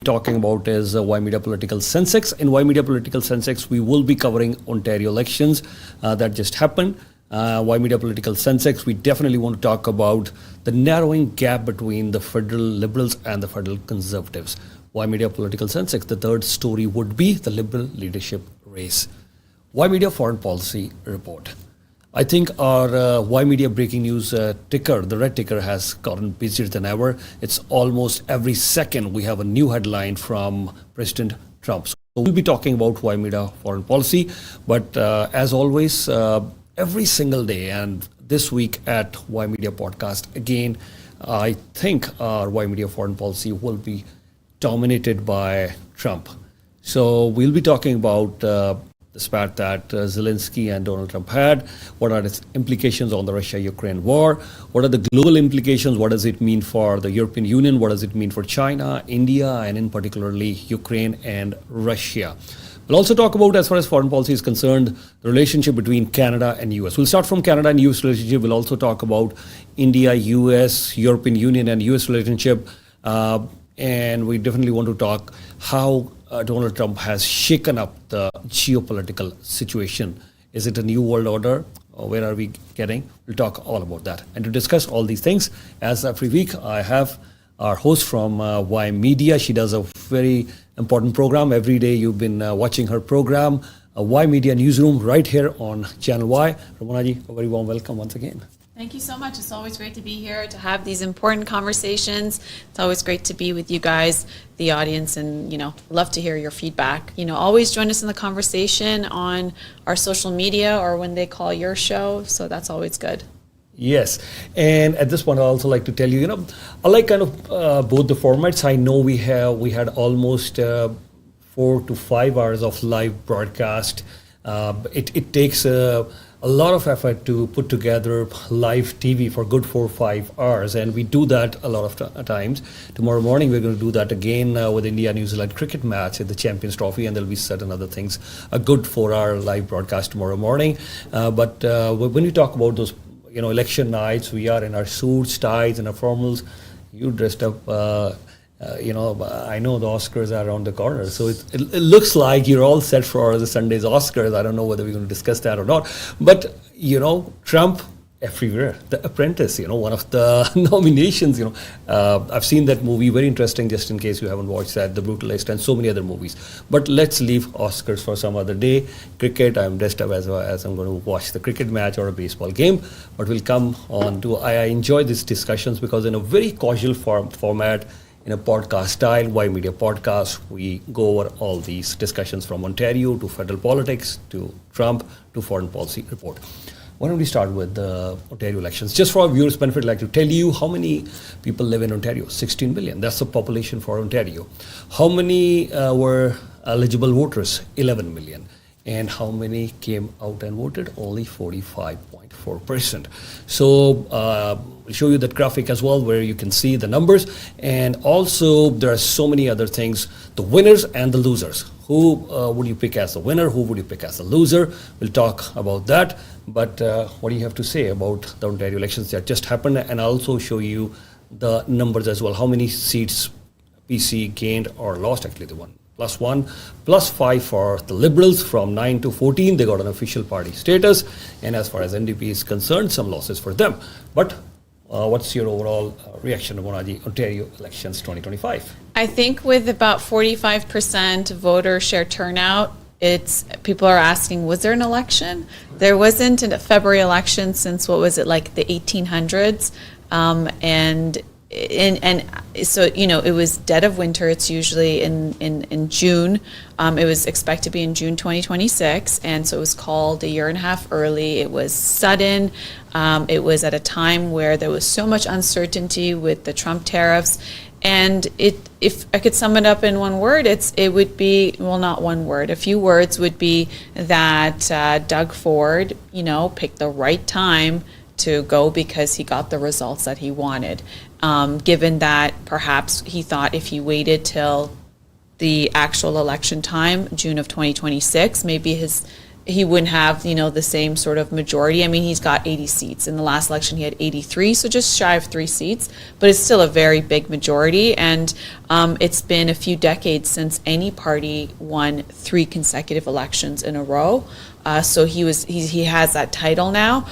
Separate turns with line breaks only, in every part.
talking about is Ymedia Political Sensex. In Ymedia Political Sensex, we will be covering Ontario elections that just happened. Ymedia Political Sensex, we definitely want to talk about the narrowing gap between the federal Liberals and the federal Conservatives. Ymedia Political Sensex, the third story would be the Liberal leadership race. Ymedia Foreign Policy Report. I think our Ymedia breaking news ticker, the red ticker, has gotten busier than ever. It's almost every second we have a new headline from President Trump. So we'll be talking about Ymedia foreign policy, but as always, every single day, and this week at Ymedia Podcast, again, I think our Ymedia foreign policy will be dominated by Trump. So we'll be talking about the spat that Zelensky and Donald Trump had. What are its implications on the Russia-Ukraine war? What are the global implications? What does it mean for the European Union? What does it mean for China, India, and in particularly Ukraine and Russia? We'll also talk about, as far as foreign policy is concerned, the relationship between Canada and US. We'll start from Canada and US relationship. We'll also talk about India, US, European Union and US relationship. And we definitely want to talk how Donald Trump has shaken up the geopolitical situation. Is it a new world order? Or where are we getting? We'll talk all about that. And to discuss all these things, as every week, I have our host from Ymedia. She does a very important program. Every day you've been watching her program, Ymedia Newsroom, right here on Channel Y. Ramona ji, a very warm welcome once again.
Thank you so much. It's always great to be here to have these important conversations. It's always great to be with you guys, the audience, and, love to hear your feedback. Always join us in the conversation on our social media or when they call your show. So that's always good.
Yes. And at this point, I'd also like to tell you, I like kind of both the formats. I know we had almost 4 to 5 hours of live broadcast. It takes a lot of effort to put together live TV for good 4 or 5 hours, and we do that a lot of times. Tomorrow morning we're going to do that again with India-New Zealand cricket match at the Champions Trophy, and there'll be certain other things, a good 4-hour live broadcast tomorrow morning. But when we talk about those, election nights, we are in our suits, ties, and our formals. You dressed up. I know the Oscars are around the corner, so it looks like you're all set for the Sunday's Oscars. I don't know whether we're going to discuss that or not. But, Trump everywhere. The Apprentice, one of the nominations, I've seen that movie, very interesting, just in case you haven't watched that, The Brutalist, and so many other movies. But let's leave Oscars for some other day. Cricket, I'm dressed up as I'm going to watch the cricket match or a baseball game. But we'll come on to, I enjoy these discussions because in a very casual format, in a podcast style, Ymedia podcast, we go over all these discussions from Ontario to federal politics to Trump to foreign policy report. Why don't we start with the Ontario elections? Just for our viewers' benefit, I'd like to tell you how many people live in Ontario. 16 million. That's the population for Ontario. How many were eligible voters? 11 million. And how many came out and voted? Only 45.4%. So I'll show you that graphic as well where you can see the numbers. And also there are so many other things, the winners and the losers. Who would you pick as the winner? Who would you pick as the loser? We'll talk about that. But what do you have to say about the Ontario elections that just happened? And I'll also show you the numbers as well. How many seats PC gained or lost? Actually, the one. +1, +5 for the Liberals from 9 to 14. They got an official party status. And as far as NDP is concerned, some losses for them. But what's your overall reaction to Ontario elections 2025?
I think with about 45% voter share turnout, people are asking, was there an election? There wasn't a February election since, what was it, like the 1800s? And so, it was dead of winter. It's usually in June. It was expected to be in June 2026. And so it was called a year and a half early. It was sudden. It was at a time where there was so much uncertainty with the Trump tariffs. And if I could sum it up in one word, it would be, well, not one word, a few words would be that Doug Ford, picked the right time to go because he got the results that he wanted. Given that perhaps he thought if he waited till the actual election time, June of 2026, maybe his he wouldn't have, the same sort of majority. I mean, he's got 80 seats. In the last election, he had 83, so just shy of 3 seats, but it's still a very big majority. And it's been a few decades since any party won 3 consecutive elections in a row. So he has that title now.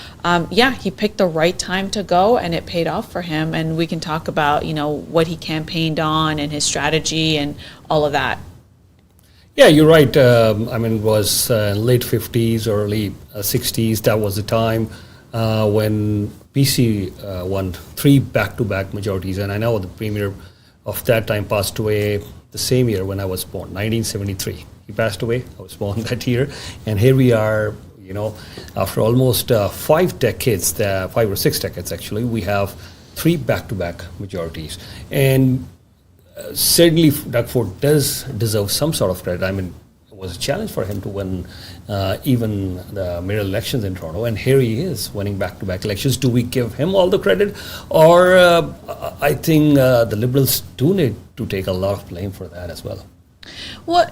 He picked the right time to go, and it paid off for him. And we can talk about, what he campaigned on and his strategy and all of that.
Yeah, you're right. It was late 50s, early 60s. That was the time when PC won 3 back-to-back majorities. And I know the premier of that time passed away the same year when I was born, 1973. He passed away. I was born that year. And here we are, after almost 5 decades, 5 or 6 decades actually, we have 3 back-to-back majorities. And certainly, Doug Ford does deserve some sort of credit. It was a challenge for him to win even the mayoral elections in Toronto, and here he is winning back-to-back elections. Do we give him all the credit? Or I think the Liberals do need to take a lot of blame for that as well.
Well,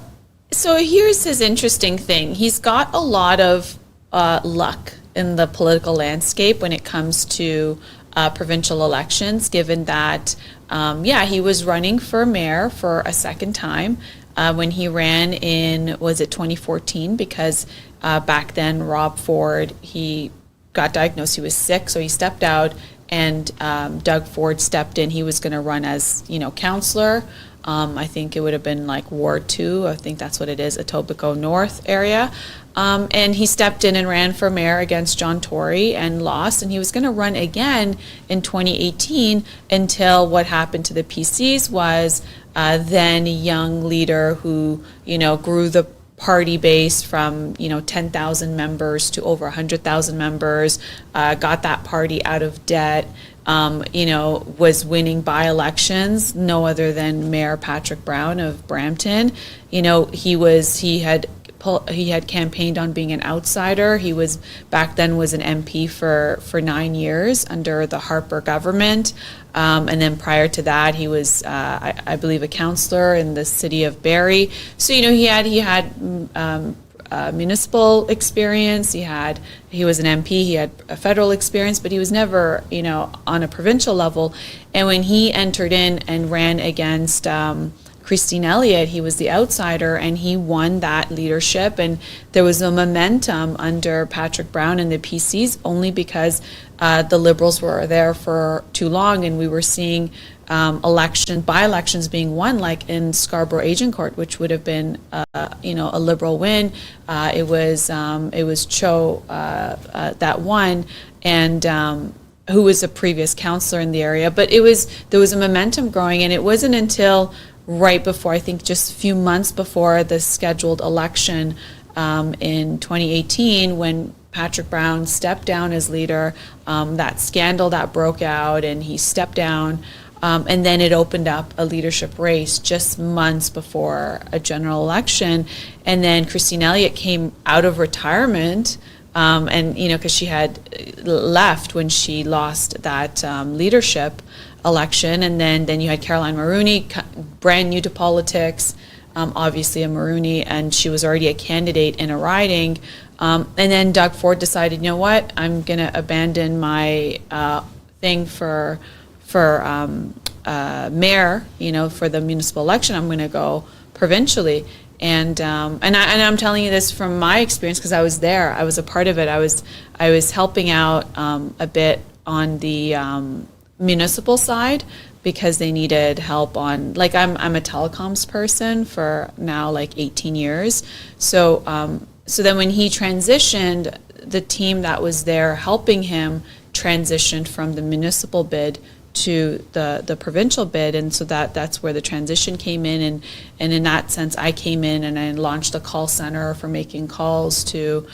so here's his interesting thing. He's got a lot of luck in the political landscape when it comes to provincial elections, given that he was running for mayor for a second time when he ran in, was it 2014? Because back then Rob Ford, he got diagnosed, he was sick, so he stepped out, and Doug Ford stepped in. He was going to run as, councillor. I think it would have been like Ward 2, I think that's what it is, Etobicoke North area. And he stepped in and ran for mayor against John Tory and lost, and he was going to run again in 2018 until what happened to the PCs was then a young leader who, grew the party base from, 10,000 members to over 100,000 members, got that party out of debt, was winning by-elections, no other than Mayor Patrick Brown of Brampton. He had campaigned on being an outsider. He was back then was an MP for 9 years under the Harper government, and then prior to that he was I believe a councillor in the city of Barrie. So he had municipal experience. He was an MP. He had a federal experience, but he was never on a provincial level. And when he entered in and ran against Christine Elliott, he was the outsider, and he won that leadership. And there was a momentum under Patrick Brown and the PCs only because the Liberals were there for too long, and we were seeing by-elections being won, like in Scarborough Agincourt, which would have been a Liberal win. It was Cho that won, and who was a previous councillor in the area. But there was a momentum growing, and it wasn't until right before, I think just a few months before the scheduled election in 2018, when Patrick Brown stepped down as leader, that scandal that broke out, and he stepped down, and then it opened up a leadership race just months before a general election. And then Christine Elliott came out of retirement, and because she had left when she lost that leadership election, and then you had Caroline Maroney, brand new to politics, obviously a Maroney, and she was already a candidate in a riding. And then Doug Ford decided, you know what, I'm going to abandon my thing for mayor, for the municipal election. I'm going to go provincially. And I'm telling you this from my experience because I was there. I was a part of it. I was helping out a bit on the municipal side because they needed help on, like, I'm a telecoms person for now like 18 years. So then when he transitioned, the team that was there helping him transitioned from the municipal bid to the provincial bid, and so that's where the transition came in, and in that sense I came in and I launched a call center for making calls to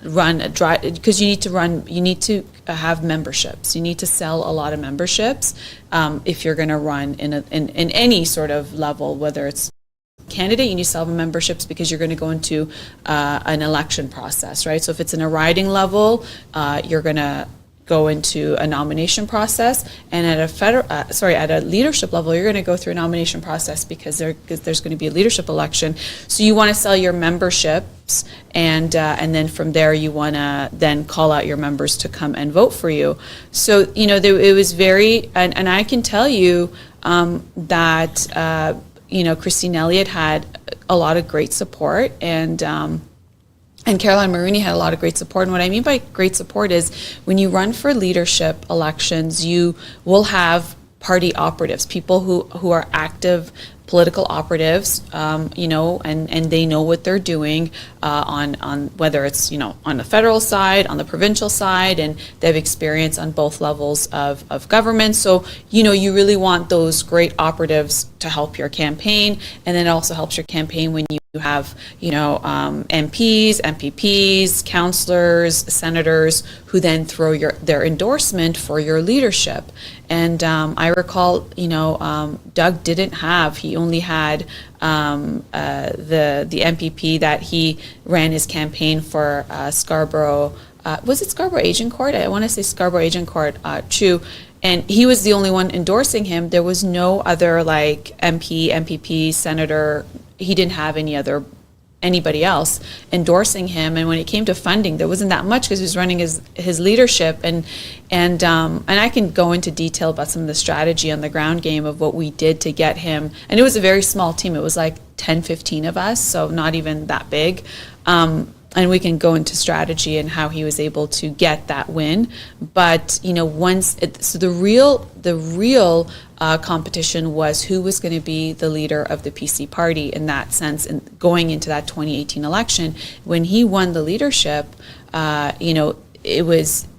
run a drive, because you need to have memberships. You need to sell a lot of memberships if you're going to run in any sort of level, whether it's candidate, you need to sell memberships because you're going to go into an election process, right? So if it's in a riding level, you're going to go into a nomination process, and at a leadership level, you're going to go through a nomination process because there's going to be a leadership election. So you want to sell your memberships, and then from there you want to then call out your members to come and vote for you. So it was very, and I can tell you that Christine Elliott had a lot of great support, and Caroline Maroney had a lot of great support. And what I mean by great support is when you run for leadership elections, you will have party operatives, people who are active political operatives, and they know what they're doing on whether it's, on the federal side, on the provincial side, and they have experience on both levels of government. So, you really want those great operatives to help your campaign, and then it also helps your campaign when you have, MPs, MPPs, councillors, senators who then throw their endorsement for your leadership. And I recall, Doug didn't have, he only had the MPP that he ran his campaign for Scarborough, was it Scarborough Agincourt? I want to say Scarborough Agincourt, Chu. And he was the only one endorsing him. There was no other MP, MPP, senator. He didn't have anybody else endorsing him. And when it came to funding, there wasn't that much because he was running his leadership. And I can go into detail about some of the strategy on the ground game of what we did to get him. And it was a very small team. It was 10, 15 of us, so not even that big. And we can go into strategy and how he was able to get that win. But so the real competition was who was going to be the leader of the PC party in that sense. And going into that 2018 election, when he won the leadership,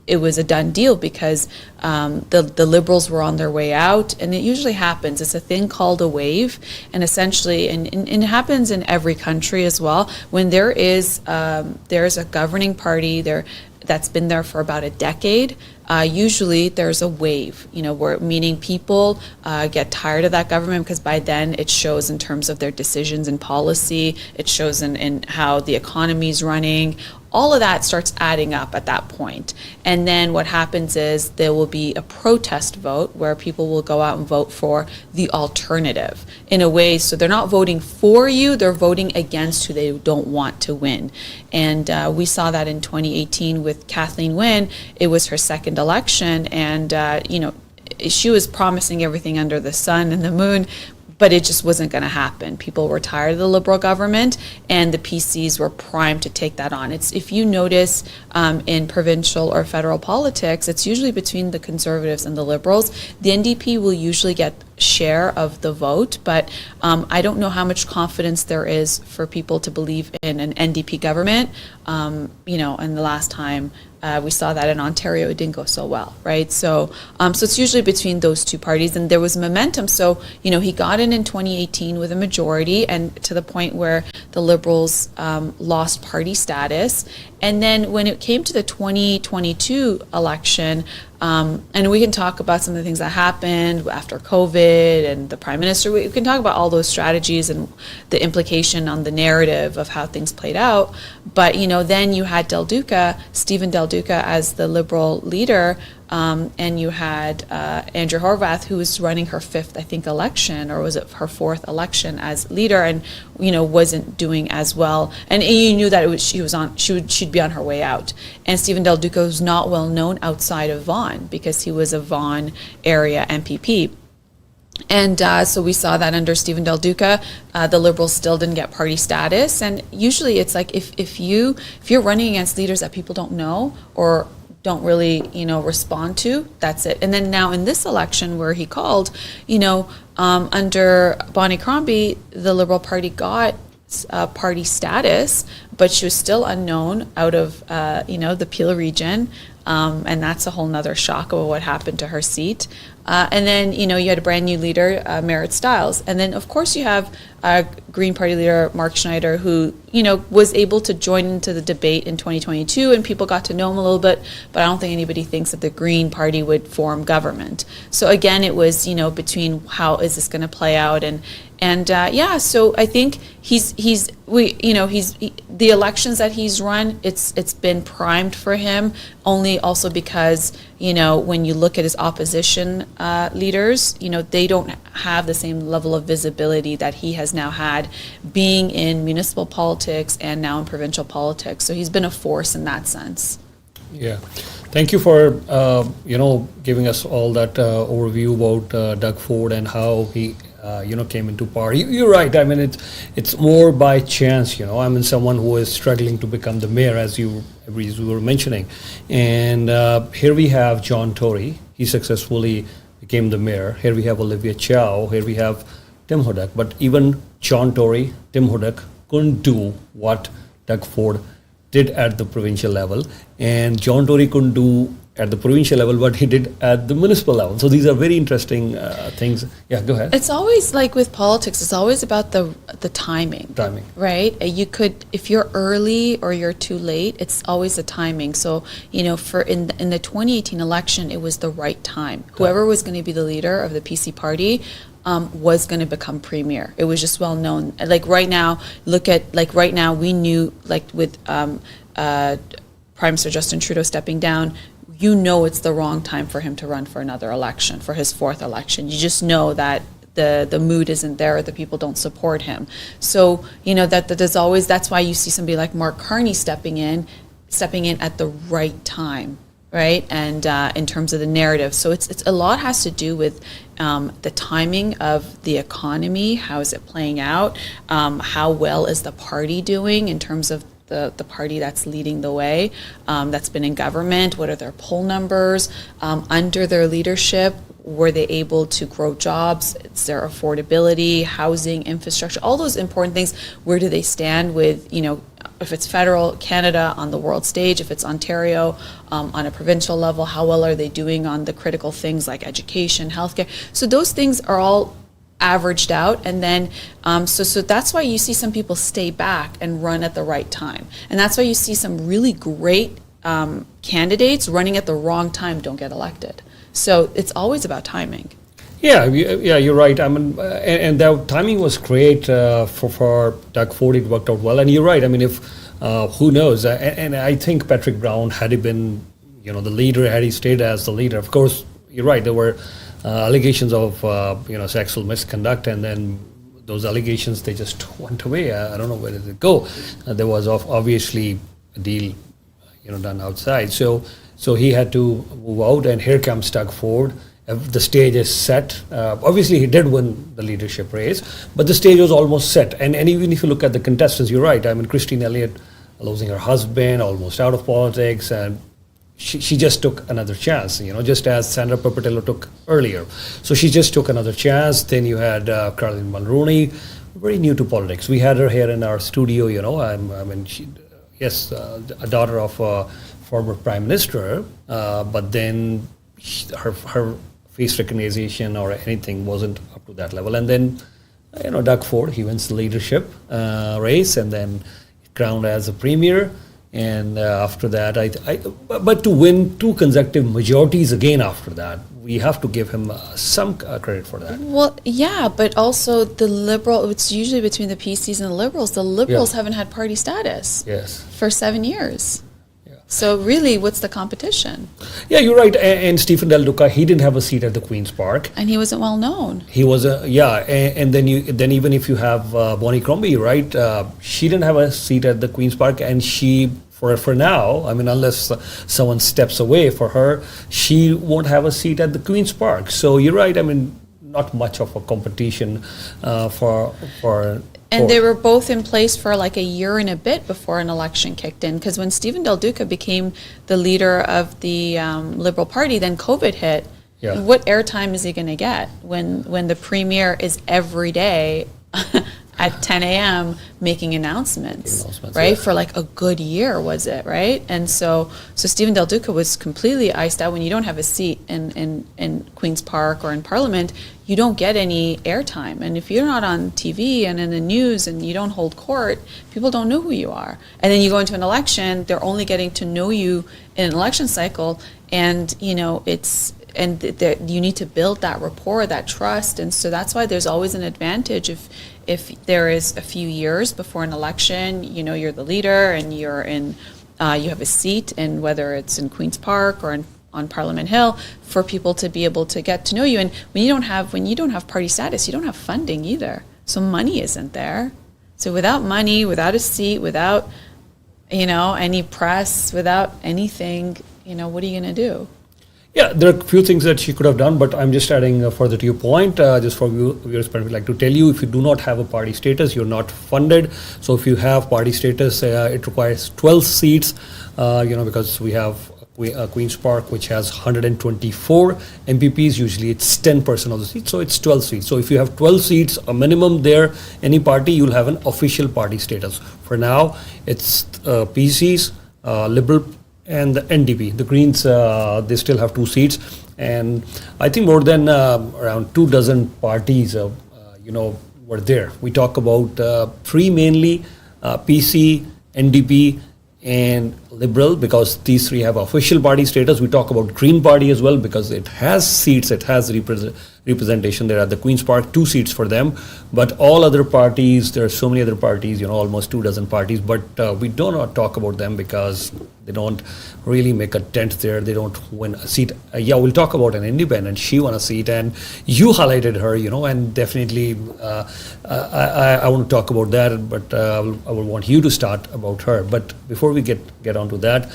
it was a done deal because the Liberals were on their way out, and it usually happens. It's a thing called a wave, and essentially, and it happens in every country as well. When there's a governing party that's been there for about a decade, usually there's a wave, meaning people get tired of that government because by then it shows in terms of their decisions and policy, it shows in how the economy's running. All of that starts adding up at that point. And then what happens is there will be a protest vote where people will go out and vote for the alternative in a way. So they're not voting for you, they're voting against who they don't want to win. And we saw that in 2018 with Kathleen Wynne. It was her second election, and she was promising everything under the sun and the moon, but it just wasn't going to happen. People were tired of the Liberal government, and the PCs were primed to take that on. If you notice in provincial or federal politics, it's usually between the Conservatives and the Liberals. The NDP will usually get share of the vote, but I don't know how much confidence there is for people to believe in an NDP government. And the last time we saw that in Ontario, it didn't go so well, right? So it's usually between those two parties, and there was momentum. So, he got in 2018 with a majority, and to the point where the Liberals lost party status. And then when it came to the 2022 election, and we can talk about some of the things that happened after COVID and the Prime Minister. We can talk about all those strategies and the implication on the narrative of how things played out. But, then you had Stephen Del Duca as the Liberal leader, and you had Andrea Horwath, who was running her fifth, I think, election, or was it her fourth election as leader, and wasn't doing as well. And you knew that she'd be on her way out. And Stephen Del Duca was not well known outside of Vaughan because he was a Vaughan area MPP. And so we saw that under Stephen Del Duca, the Liberals still didn't get party status. And usually it's like if you're running against leaders that people don't know or don't really, respond to, that's it. And then now in this election where he called, under Bonnie Crombie, the Liberal Party got party status, but she was still unknown out of, the Peel region. And that's a whole nother shock of what happened to her seat. And then, you had a brand new leader, Merritt Stiles. And then, of course, you have Green Party leader Mark Schneider, who, was able to join into the debate in 2022, and people got to know him a little bit, but I don't think anybody thinks that the Green Party would form government. So again, it was, between how is this going to play out, and And so I think the elections that he's run, it's been primed for him, only also because, when you look at his opposition leaders, they don't have the same level of visibility that he has now had, being in municipal politics and now in provincial politics. So he's been a force in that sense.
Yeah. Thank you for, giving us all that overview about Doug Ford and how he came into power. You're right. I mean, it's more by chance. I mean, someone who is struggling to become the mayor, as you were mentioning, and here we have John Tory. He successfully became the mayor. Here we have Olivia Chow. Here we have Tim Hudak. But even John Tory, Tim Hudak couldn't do what Doug Ford did at the provincial level, and John Tory couldn't do at the provincial level what he did at the municipal level. So these are very interesting things. Yeah, go ahead.
It's always like with politics, it's always about the timing.
Timing.
Right? You could, if you're early or you're too late, it's always the timing. So, for in the 2018 election, it was the right time. Whoever was going to be the leader of the PC party was going to become premier. It was just well known. Like right now, we knew, like with Prime Minister Justin Trudeau stepping down, it's the wrong time for him to run for another election, for his fourth election. You just know that the mood isn't there, or the people don't support him. So, that there's always, that's why you see somebody like Mark Carney stepping in at the right time, right? And in terms of the narrative. So it's a lot has to do with the timing of the economy. How is it playing out? How well is the party doing in terms of the party that's leading the way, that's been in government? What are their poll numbers? Under their leadership, were they able to grow jobs? It's their affordability, housing, infrastructure, all those important things. Where do they stand with, if it's federal, Canada on the world stage, if it's Ontario on a provincial level, how well are they doing on the critical things like education, healthcare? So those things are all averaged out, and then so that's why you see some people stay back and run at the right time, and that's why you see some really great candidates running at the wrong time don't get elected. So it's always about timing.
Yeah, you're right. I mean, and the timing was great for Doug Ford. It worked out well, and you're right. I mean, if who knows? And I think Patrick Brown, had he been, the leader, had he stayed as the leader, of course, you're right. There were allegations of sexual misconduct, and then those allegations, they just went away. I don't know where did it go. There was obviously a deal done outside, so he had to move out, and here comes Doug Ford. The stage is set. Obviously he did win the leadership race, but the stage was almost set, and even if you look at the contestants, you're right. I mean, Christine Elliott losing her husband, almost out of politics, and she just took another chance, just as Sandra Pappatello took earlier. So she just took another chance. Then you had Caroline Mulroney, very new to politics. We had her here in our studio, a daughter of a former prime minister, but then her face recognition or anything wasn't up to that level. And then, Doug Ford, he wins the leadership race, and then crowned as a premier. And after that, but to win 2 consecutive majorities again after that, we have to give him some credit for that.
Well, yeah, but also it's usually between the PCs and the Liberals. The Liberals haven't had party status for 7 years. So really, what's the competition? Yeah,
you're right. And Stephen Del Duca, he didn't have a seat at the Queen's Park,
and he wasn't well known.
He was and then even if you have Bonnie Crombie, right? She didn't have a seat at the Queen's Park, and she for now, I mean, unless someone steps away for her, she won't have a seat at the Queen's Park. So you're right. I mean, not much of a competition for.
And they were both in place for like a year and a bit before an election kicked in. Because when Stephen Del Duca became the leader of the Liberal Party, then COVID hit. Yeah. What airtime is he going to get when the premier is every day at 10 a.m. making announcements, right? Yeah. For like a good year, was it, right? And so Stephen Del Duca was completely iced out. When you don't have a seat in Queen's Park or in Parliament, you don't get any airtime. And if you're not on TV and in the news and you don't hold court, people don't know who you are. And then you go into an election, they're only getting to know you in an election cycle, and it's and you need to build that rapport, that trust, and so that's why there's always an advantage if there is a few years before an election, you're the leader and you're in, you have a seat, and whether it's in Queen's Park or on Parliament Hill, for people to be able to get to know you. And when you don't have party status, you don't have funding either. So money isn't there. So without money, without a seat, without any press, without anything, what are you going to do?
Yeah, there are a few things that she could have done, but I'm just adding further to your point. Just for viewers, I would like to tell you, if you do not have a party status, you're not funded. So if you have party status, it requires 12 seats, because we have Queen's Park, which has 124 MPPs. Usually it's 10% of the seats, so it's 12 seats. So if you have 12 seats, a minimum there, any party, you'll have an official party status. For now, it's PCs, Liberal, and the NDP. The Greens, they still have 2 seats, and I think more than around 24 parties, were there. We talk about 3 mainly, PC, NDP, and Liberal, because these 3 have official party status. We talk about Green Party as well, because it has seats, it has representation there at the Queen's Park, 2 seats for them. But all other parties, there are so many other parties, almost 24 parties, but we do not talk about them because they don't really make a dent there. They don't win a seat. We'll talk about an independent. She won a seat, and you highlighted her, and definitely I want to talk about that, but I will want you to start about her. But before we get on to that,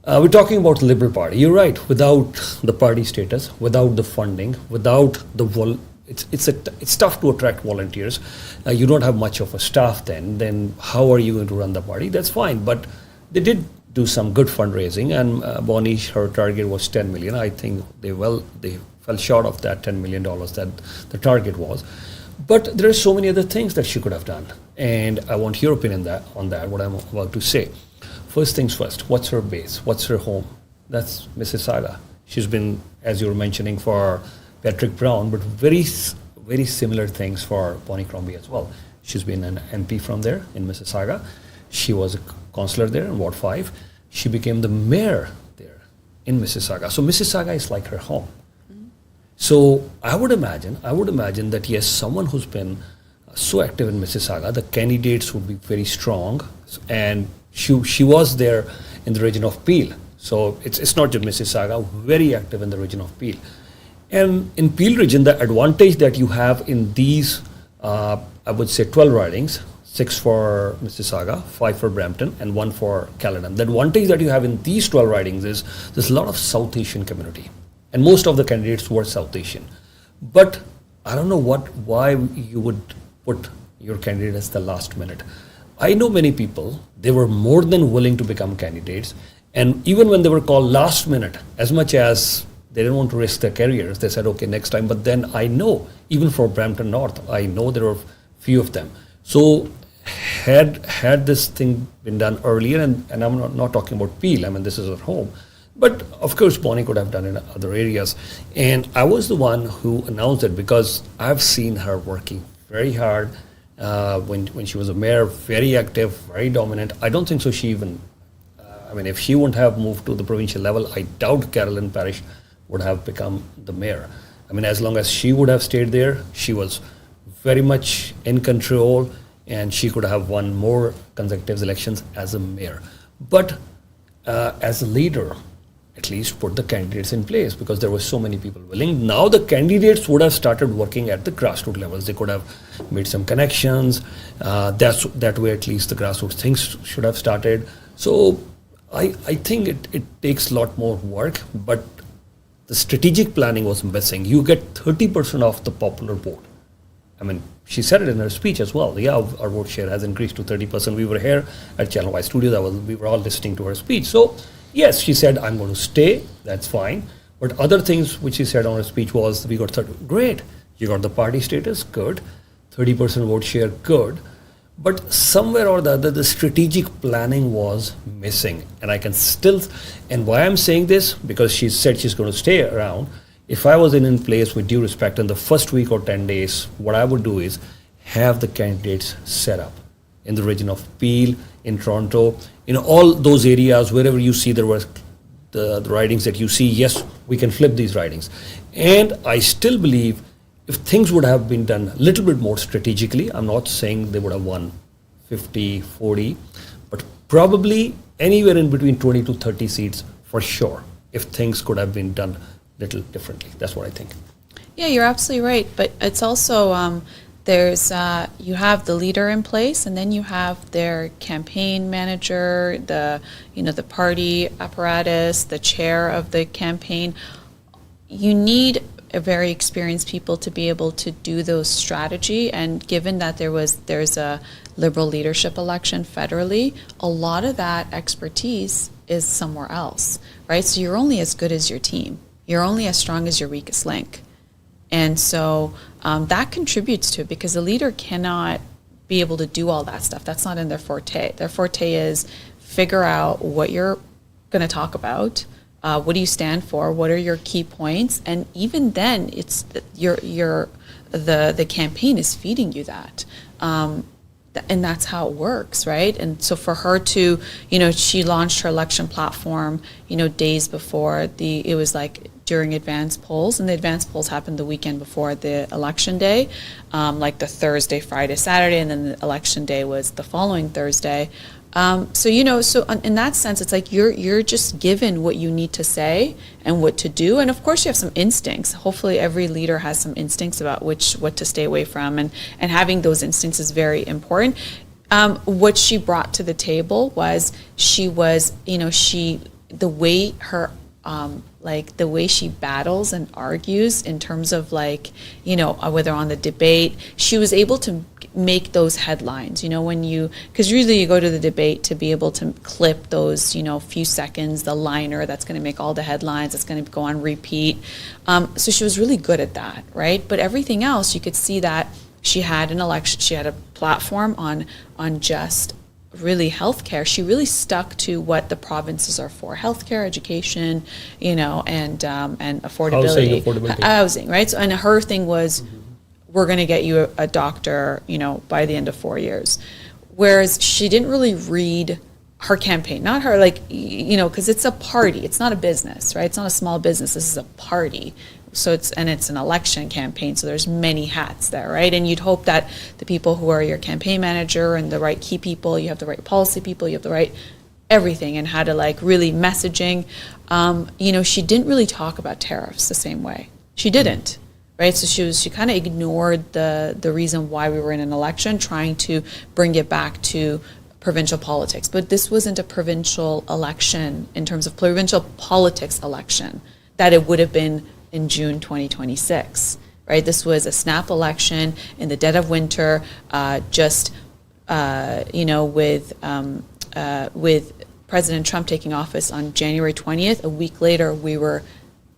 we're talking about the Liberal Party. You're right. Without the party status, without the funding, without the it's tough to attract volunteers. You don't have much of a staff then how are you going to run the party? That's fine, but they did do some good fundraising, and Bonnie, her target was 10 million. I think they fell short of that $10 million that the target was. But there are so many other things that she could have done, and I want your opinion on that, what I'm about to say. First things first, what's her base? What's her home? That's Mississauga. She's been, as you were mentioning, for Patrick Brown, but very, very similar things for Bonnie Crombie as well. She's been an MP from there in Mississauga. She was a councillor there in Ward 5. She became the mayor there in Mississauga. So Mississauga is like her home. Mm-hmm. So I would imagine that, yes, someone who's been so active in Mississauga, the candidates would be very strong, and she was there in the region of Peel. So it's not just Mississauga, very active in the region of Peel. And in Peel region, the advantage that you have in these, I would say 12 ridings, 6 for Mississauga, 5 for Brampton, and 1 for Caledon. The advantage that you have in these 12 ridings is there's a lot of South Asian community, and most of the candidates were South Asian. But I don't know why you would put your candidate as the last minute. I know many people, they were more than willing to become candidates, and even when they were called last minute, as much as they didn't want to risk their careers, they said, okay, next time. But then I know, even for Brampton North, I know there were few of them. So had this thing been done earlier, and I'm not talking about Peel, I mean, this is at home, but of course Bonnie could have done it in other areas. And I was the one who announced it because I've seen her working very hard when she was a mayor, very active, very dominant. I don't think so she even, if she wouldn't have moved to the provincial level, I doubt Carolyn Parish would have become the mayor. As long as she would have stayed there, she was very much in control, and she could have won more consecutive elections as a mayor. But as a leader, at least put the candidates in place, because there were so many people willing. Now the candidates would have started working at the grassroots levels. They could have made some connections. That way at least the grassroots things should have started. So I think it takes a lot more work, but the strategic planning was missing. You get 30% of the popular vote. She said it in her speech as well. Yeah, our vote share has increased to 30%. We were here at Channel Y Studios. We were all listening to her speech. So, yes, she said, I'm going to stay. That's fine. But other things which she said on her speech was, we got 30. Great. You got the party status. Good. 30% vote share. Good. But somewhere or the other, the strategic planning was missing. And I can still, and why I'm saying this, because she said she's going to stay around. If I was in place, with due respect, in the first week or 10 days, what I would do is have the candidates set up in the region of Peel, in Toronto, all those areas, wherever you see there were the ridings that you see. Yes, we can flip these ridings. And I still believe if things would have been done a little bit more strategically, I'm not saying they would have won 50, 40, but probably anywhere in between 20 to 30 seats for sure, if things could have been done a little differently. That's what I think.
Yeah, you're absolutely right. But it's also, there's, you have the leader in place, and then you have their campaign manager, the party apparatus, the chair of the campaign. You need a very experienced people to be able to do those strategy. And given that there's a Liberal leadership election federally, a lot of that expertise is somewhere else, right? So you're only as good as your team. You're only as strong as your weakest link. And so that contributes to it, because the leader cannot be able to do all that stuff. That's not in their forte. Their forte is figure out what you're going to talk about. What do you stand for? What are your key points? And even then, it's the campaign is feeding you that. And that's how it works, right? And so for her to, she launched her election platform, days before it was like during advanced polls, and the advanced polls happened the weekend before the election day, like the Thursday, Friday, Saturday, and then the election day was the following Thursday. So in that sense, it's like you're just given what you need to say and what to do. And of course you have some instincts. Hopefully every leader has some instincts about what to stay away from. And having those instincts is very important. What she brought to the table was the way she battles and argues in terms of whether on the debate, she was able to make those headlines, because usually you go to the debate to be able to clip those, few seconds, the liner that's going to make all the headlines, that's going to go on repeat. So she was really good at that, right? But everything else, you could see that she had an election, she had a platform on just really healthcare. She really stuck to what the provinces are for: healthcare, education, and affordability, housing, right? So, and her thing was, we're going to get you a doctor, by the end of 4 years. Whereas she didn't really read her campaign, not her, because it's a party, it's not a business, right? It's not a small business. This is a party. So it's an election campaign, so there's many hats there, right? And you'd hope that the people who are your campaign manager and the right key people, you have the right policy people, you have the right everything, and how to really messaging. She didn't really talk about tariffs the same way. She didn't, right? So she kind of ignored the reason why we were in an election, trying to bring it back to provincial politics. But this wasn't a provincial election in terms of provincial politics election that it would have been in June 2026, right? This was a snap election in the dead of winter, with President Trump taking office on January 20th. A week later,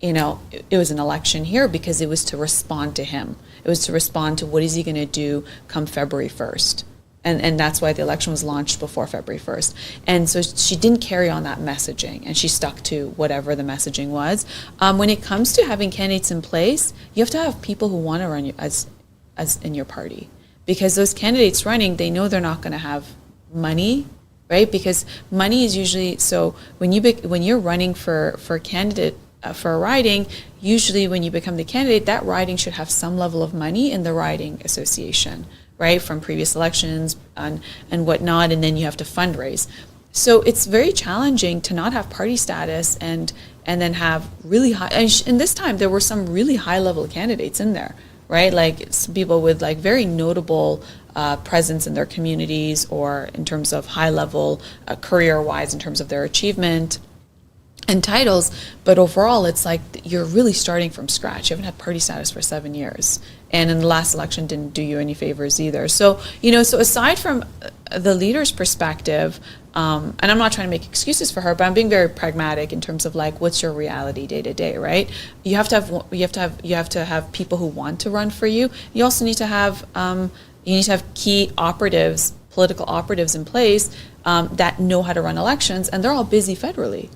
it was an election here because it was to respond to him. It was to respond to what is he going to do come February 1st. And that's why the election was launched before February 1st. And so she didn't carry on that messaging, and she stuck to whatever the messaging was. When it comes to having candidates in place, you have to have people who want to run you as in your party. Because those candidates running, they know they're not going to have money, right? Because money is usually, so when you're running for a candidate, for a riding, usually when you become the candidate, that riding should have some level of money in the riding association, right, from previous elections and whatnot, and then you have to fundraise. So it's very challenging to not have party status and then have really high, and this time there were some really high level candidates in there, right, like some people with very notable presence in their communities, or in terms of high level career-wise in terms of their achievement and titles, but overall it's like you're really starting from scratch. You haven't had party status for 7 years, and in the last election didn't do you any favors either. So so aside from the leader's perspective, and I'm not trying to make excuses for her, but I'm being very pragmatic in terms of what's your reality day to day, right? You have to have people who want to run for you. You also need to have key operatives, political operatives in place that know how to run elections, and they're all busy federally,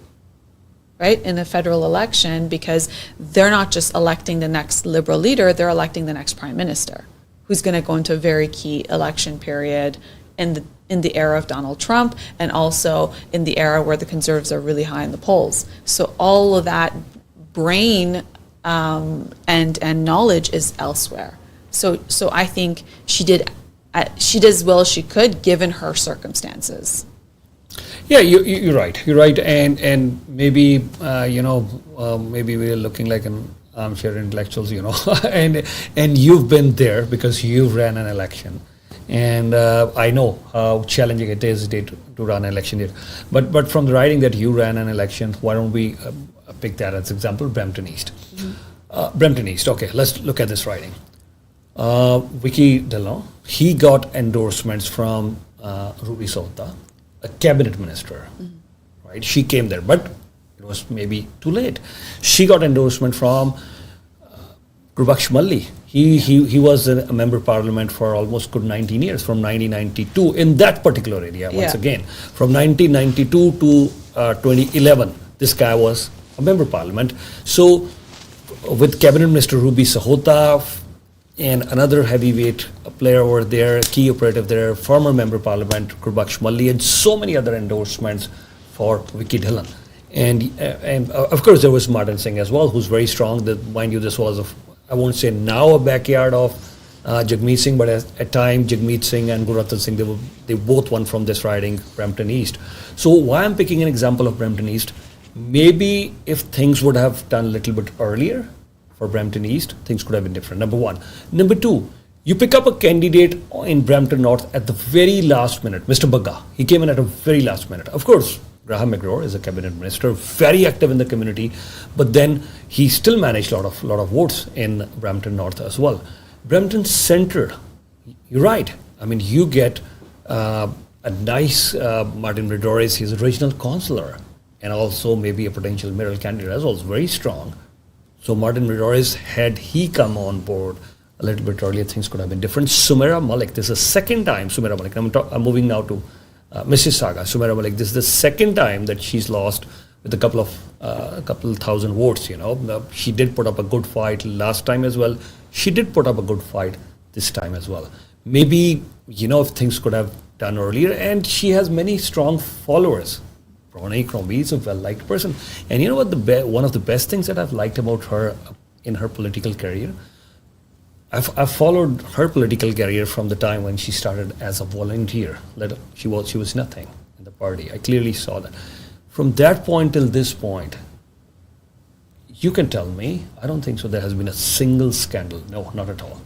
right, in a federal election, because they're not just electing the next Liberal leader, they're electing the next Prime Minister, who's going to go into a very key election period in the era of Donald Trump, and also in the era where the Conservatives are really high in the polls. So all of that brain and knowledge is elsewhere. So I think she did as well as she could given her circumstances.
Yeah, you're right. You're right, and maybe maybe we're looking like an armchair intellectuals, and you've been there because you've ran an election, and I know how challenging it is to run an election here. But from the writing that you ran an election, why don't we pick that as example, Brampton East. Brampton East. Okay, let's look at this writing. Vicky Dillon, he got endorsements from Ruby Sota, a cabinet minister, right? She came there, but it was maybe too late. She got endorsement from Gurbaksh Malli. He was a member of parliament for almost good 19 years, from 1992 in that particular area. Once again, from 1992 to 2011, this guy was a member of parliament. So with cabinet minister Ruby Sahota and another heavyweight player over there, key operative there, former member of parliament Gurbaksh Malli, and so many other endorsements for Vicky Dillon. And of course there was Martin Singh as well, who's very strong. Mind you, this was, I won't say now a backyard of Jagmeet Singh, but at time Jagmeet Singh and Gurratan Singh, they both won from this riding, Brampton East. So why I'm picking an example of Brampton East, maybe if things would have done a little bit earlier for Brampton East, things could have been different, number one. Number two, you pick up a candidate in Brampton North at the very last minute, Mr. Bagga. He came in at a very last minute. Of course, Graham McGraw is a cabinet minister, very active in the community, but then he still managed a lot of votes in Brampton North as well. Brampton Centre, you're right. I mean, you get a nice Martin Redores, he's a regional councillor, and also maybe a potential mayoral candidate as well, very strong. So Martin Redores, had he come on board a little bit earlier, things could have been different. Sumaira Malik, this is the second time Sumaira Malik, I'm moving now to Mississauga. Sumaira Malik, this is the second time that she's lost with a couple thousand votes, She did put up a good fight last time as well. She did put up a good fight this time as well. Maybe, if things could have done earlier, and she has many strong followers. Ronnie Crombie is a well-liked person. And you know what, one of the best things that I've liked about her in her political career, I've followed her political career from the time when she started as a volunteer. She was nothing in the party. I clearly saw that. From that point till this point, you can tell me, I don't think so there has been a single scandal. No, not at all.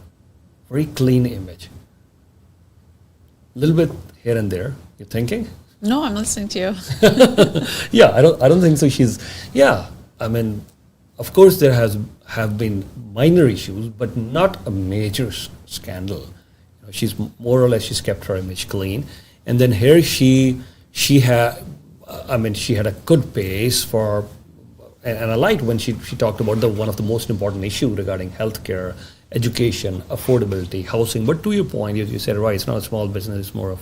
Very clean image. A little bit here and there. You're thinking?
No, I'm listening to you.
Yeah, I don't think so. I mean, of course there have been minor issues, but not a major scandal. She's more or less, she's kept her image clean. And then here she had a good pace for, and I liked when she talked about one of the most important issues regarding healthcare, education, affordability, housing. But to your point, you said, right, it's not a small business, it's more of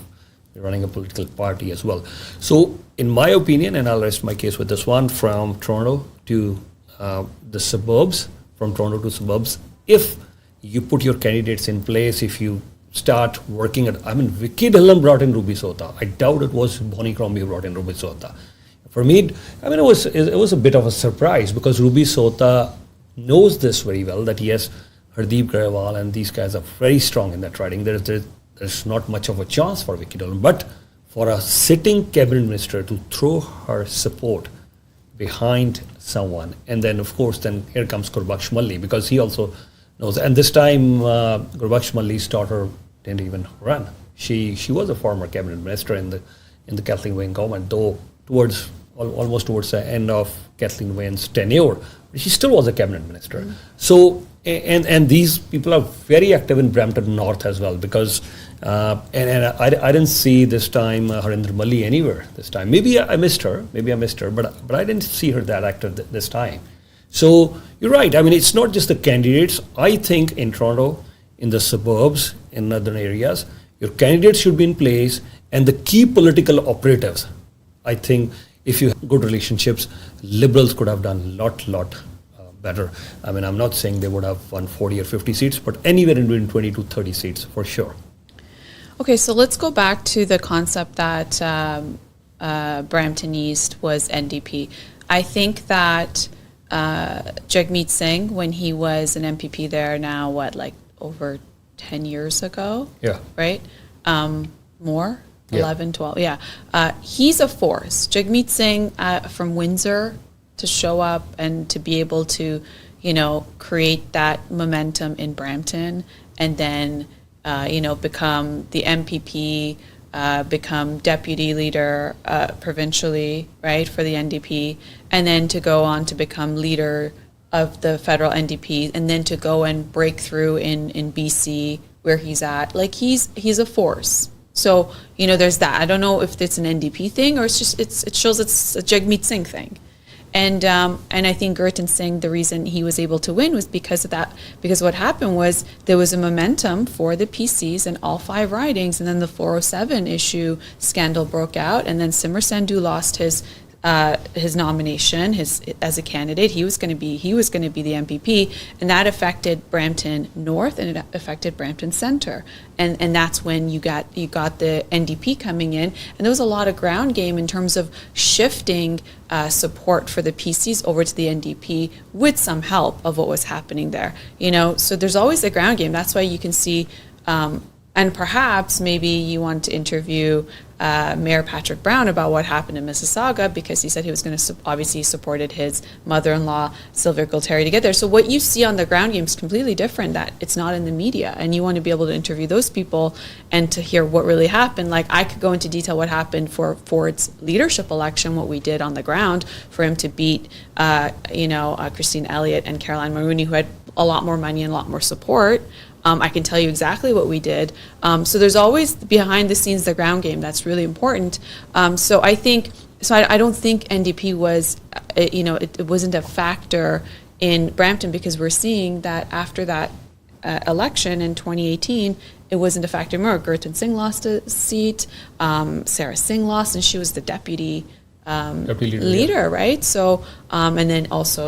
running a political party as well. So in my opinion, and I'll rest my case with this one, from Toronto to the suburbs, if you put your candidates in place, if you start working Vicky Dillon brought in Ruby Sota. I doubt it was Bonnie Crombie who brought in Ruby Sota. For me, it was a bit of a surprise, because Ruby Sota knows this very well, that yes, Hardeep Grewal and these guys are very strong in that riding. There's not much of a chance for Vicky Dillon, but for a sitting cabinet minister to throw her support behind someone, and then of course here comes Gurbaksh Malli, because he also knows. And this time Gurbaksh Malli's daughter didn't even run. She was a former cabinet minister in the Kathleen Wayne government, though almost towards the end of Kathleen Wayne's tenure, she still was a cabinet minister. Mm-hmm. So and these people are very active in Brampton North as well, because and I didn't see this time Harinder Malli anywhere this time. Maybe I missed her, but I didn't see her that active this time. So you're right. I mean, it's not just the candidates. I think in Toronto, in the suburbs, in northern areas, your candidates should be in place, and the key political operatives. I think if you have good relationships, Liberals could have done a lot better. I mean, I'm not saying they would have won 40 or 50 seats, but anywhere in between 20 to 30 seats for sure.
Okay, so let's go back to the concept that Brampton East was NDP. I think that Jagmeet Singh when he was an MPP there now, over 10 years ago?
Yeah.
Right? More?
Yeah.
11, 12, yeah. He's a force. Jagmeet Singh from Windsor to show up and to be able to, create that momentum in Brampton and then, become the MPP, become deputy leader provincially, right, for the NDP, and then to go on to become leader of the federal NDP, and then to go and break through in BC where he's at. Like he's a force. So there's that. I don't know if it's an NDP thing or it shows it's a Jagmeet Singh thing. And I think Gurtan Singh, the reason he was able to win was because of that. Because what happened was there was a momentum for the PCs in all 5 ridings, and then the 407 issue scandal broke out, and then Simar Sandhu lost his nomination as a candidate. He was going to be the MPP, and that affected Brampton North and it affected Brampton Centre, and that's when you got the NDP coming in, and there was a lot of ground game in terms of shifting support for the PCs over to the NDP with some help of what was happening there. So there's always a ground game. That's why you can see. And perhaps maybe you want to interview Mayor Patrick Brown about what happened in Mississauga, because he said he was going to obviously supported his mother-in-law Sylvia Gualtieri to get there. So what you see on the ground game is completely different. That it's not in the media, and you want to be able to interview those people and to hear what really happened. Like I could go into detail what happened for Ford's leadership election, what we did on the ground for him to beat Christine Elliott and Caroline Mulroney, who had a lot more money and a lot more support. I can tell you exactly what we did. So there's always behind the scenes, the ground game. That's really important. So I don't think NDP was, it wasn't a factor in Brampton, because we're seeing that after that election in 2018, it wasn't a factor anymore. Gurtan Singh lost a seat. Sarah Singh lost, and she was the deputy leader, yeah. Right? So, and then also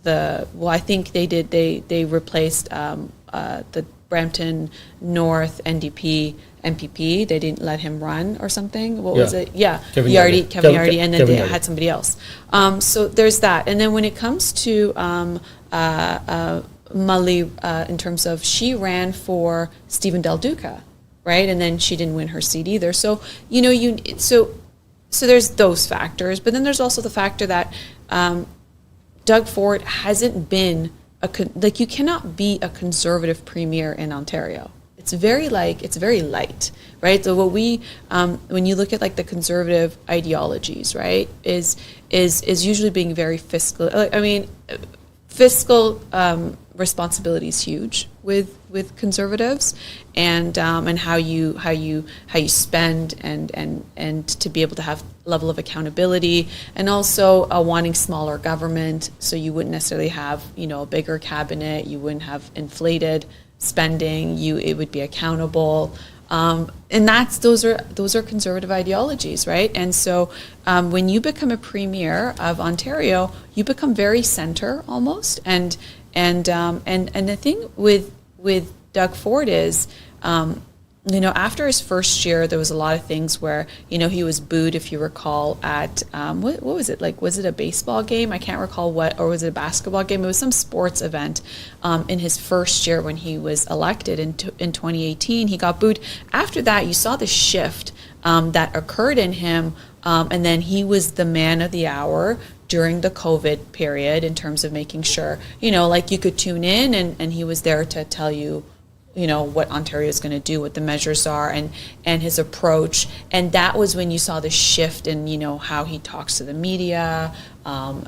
I think they replaced the Brampton North NDP MPP. They didn't let him run or something. What was it? Yeah, Kevin Yardy, and then they had somebody else. So there's that. And then when it comes to Mully, in terms of she ran for Stephen Del Duca, right? And then she didn't win her seat either. So so there's those factors, but then there's also the factor that Doug Ford hasn't been you cannot be a conservative premier in Ontario. It's very light, right? So what when you look at the conservative ideologies, right, is usually being very fiscal. Fiscal responsibility is huge with conservatives, and how you spend and to be able to have level of accountability, and also wanting smaller government, so you wouldn't necessarily have a bigger cabinet, you wouldn't have inflated spending, it would be accountable. And those are conservative ideologies, right? And so when you become a premier of Ontario, you become very center almost. And the thing with Doug Ford is, after his first year, there was a lot of things where, he was booed, if you recall, at, what was it? Was it a baseball game? I can't recall what, or was it a basketball game? It was some sports event in his first year when he was elected in 2018. He got booed. After that, you saw the shift that occurred in him, and then he was the man of the hour during the COVID period in terms of making sure, you could tune in and he was there to tell you, what Ontario is going to do, what the measures are, and his approach. And that was when you saw the shift in, how he talks to the media,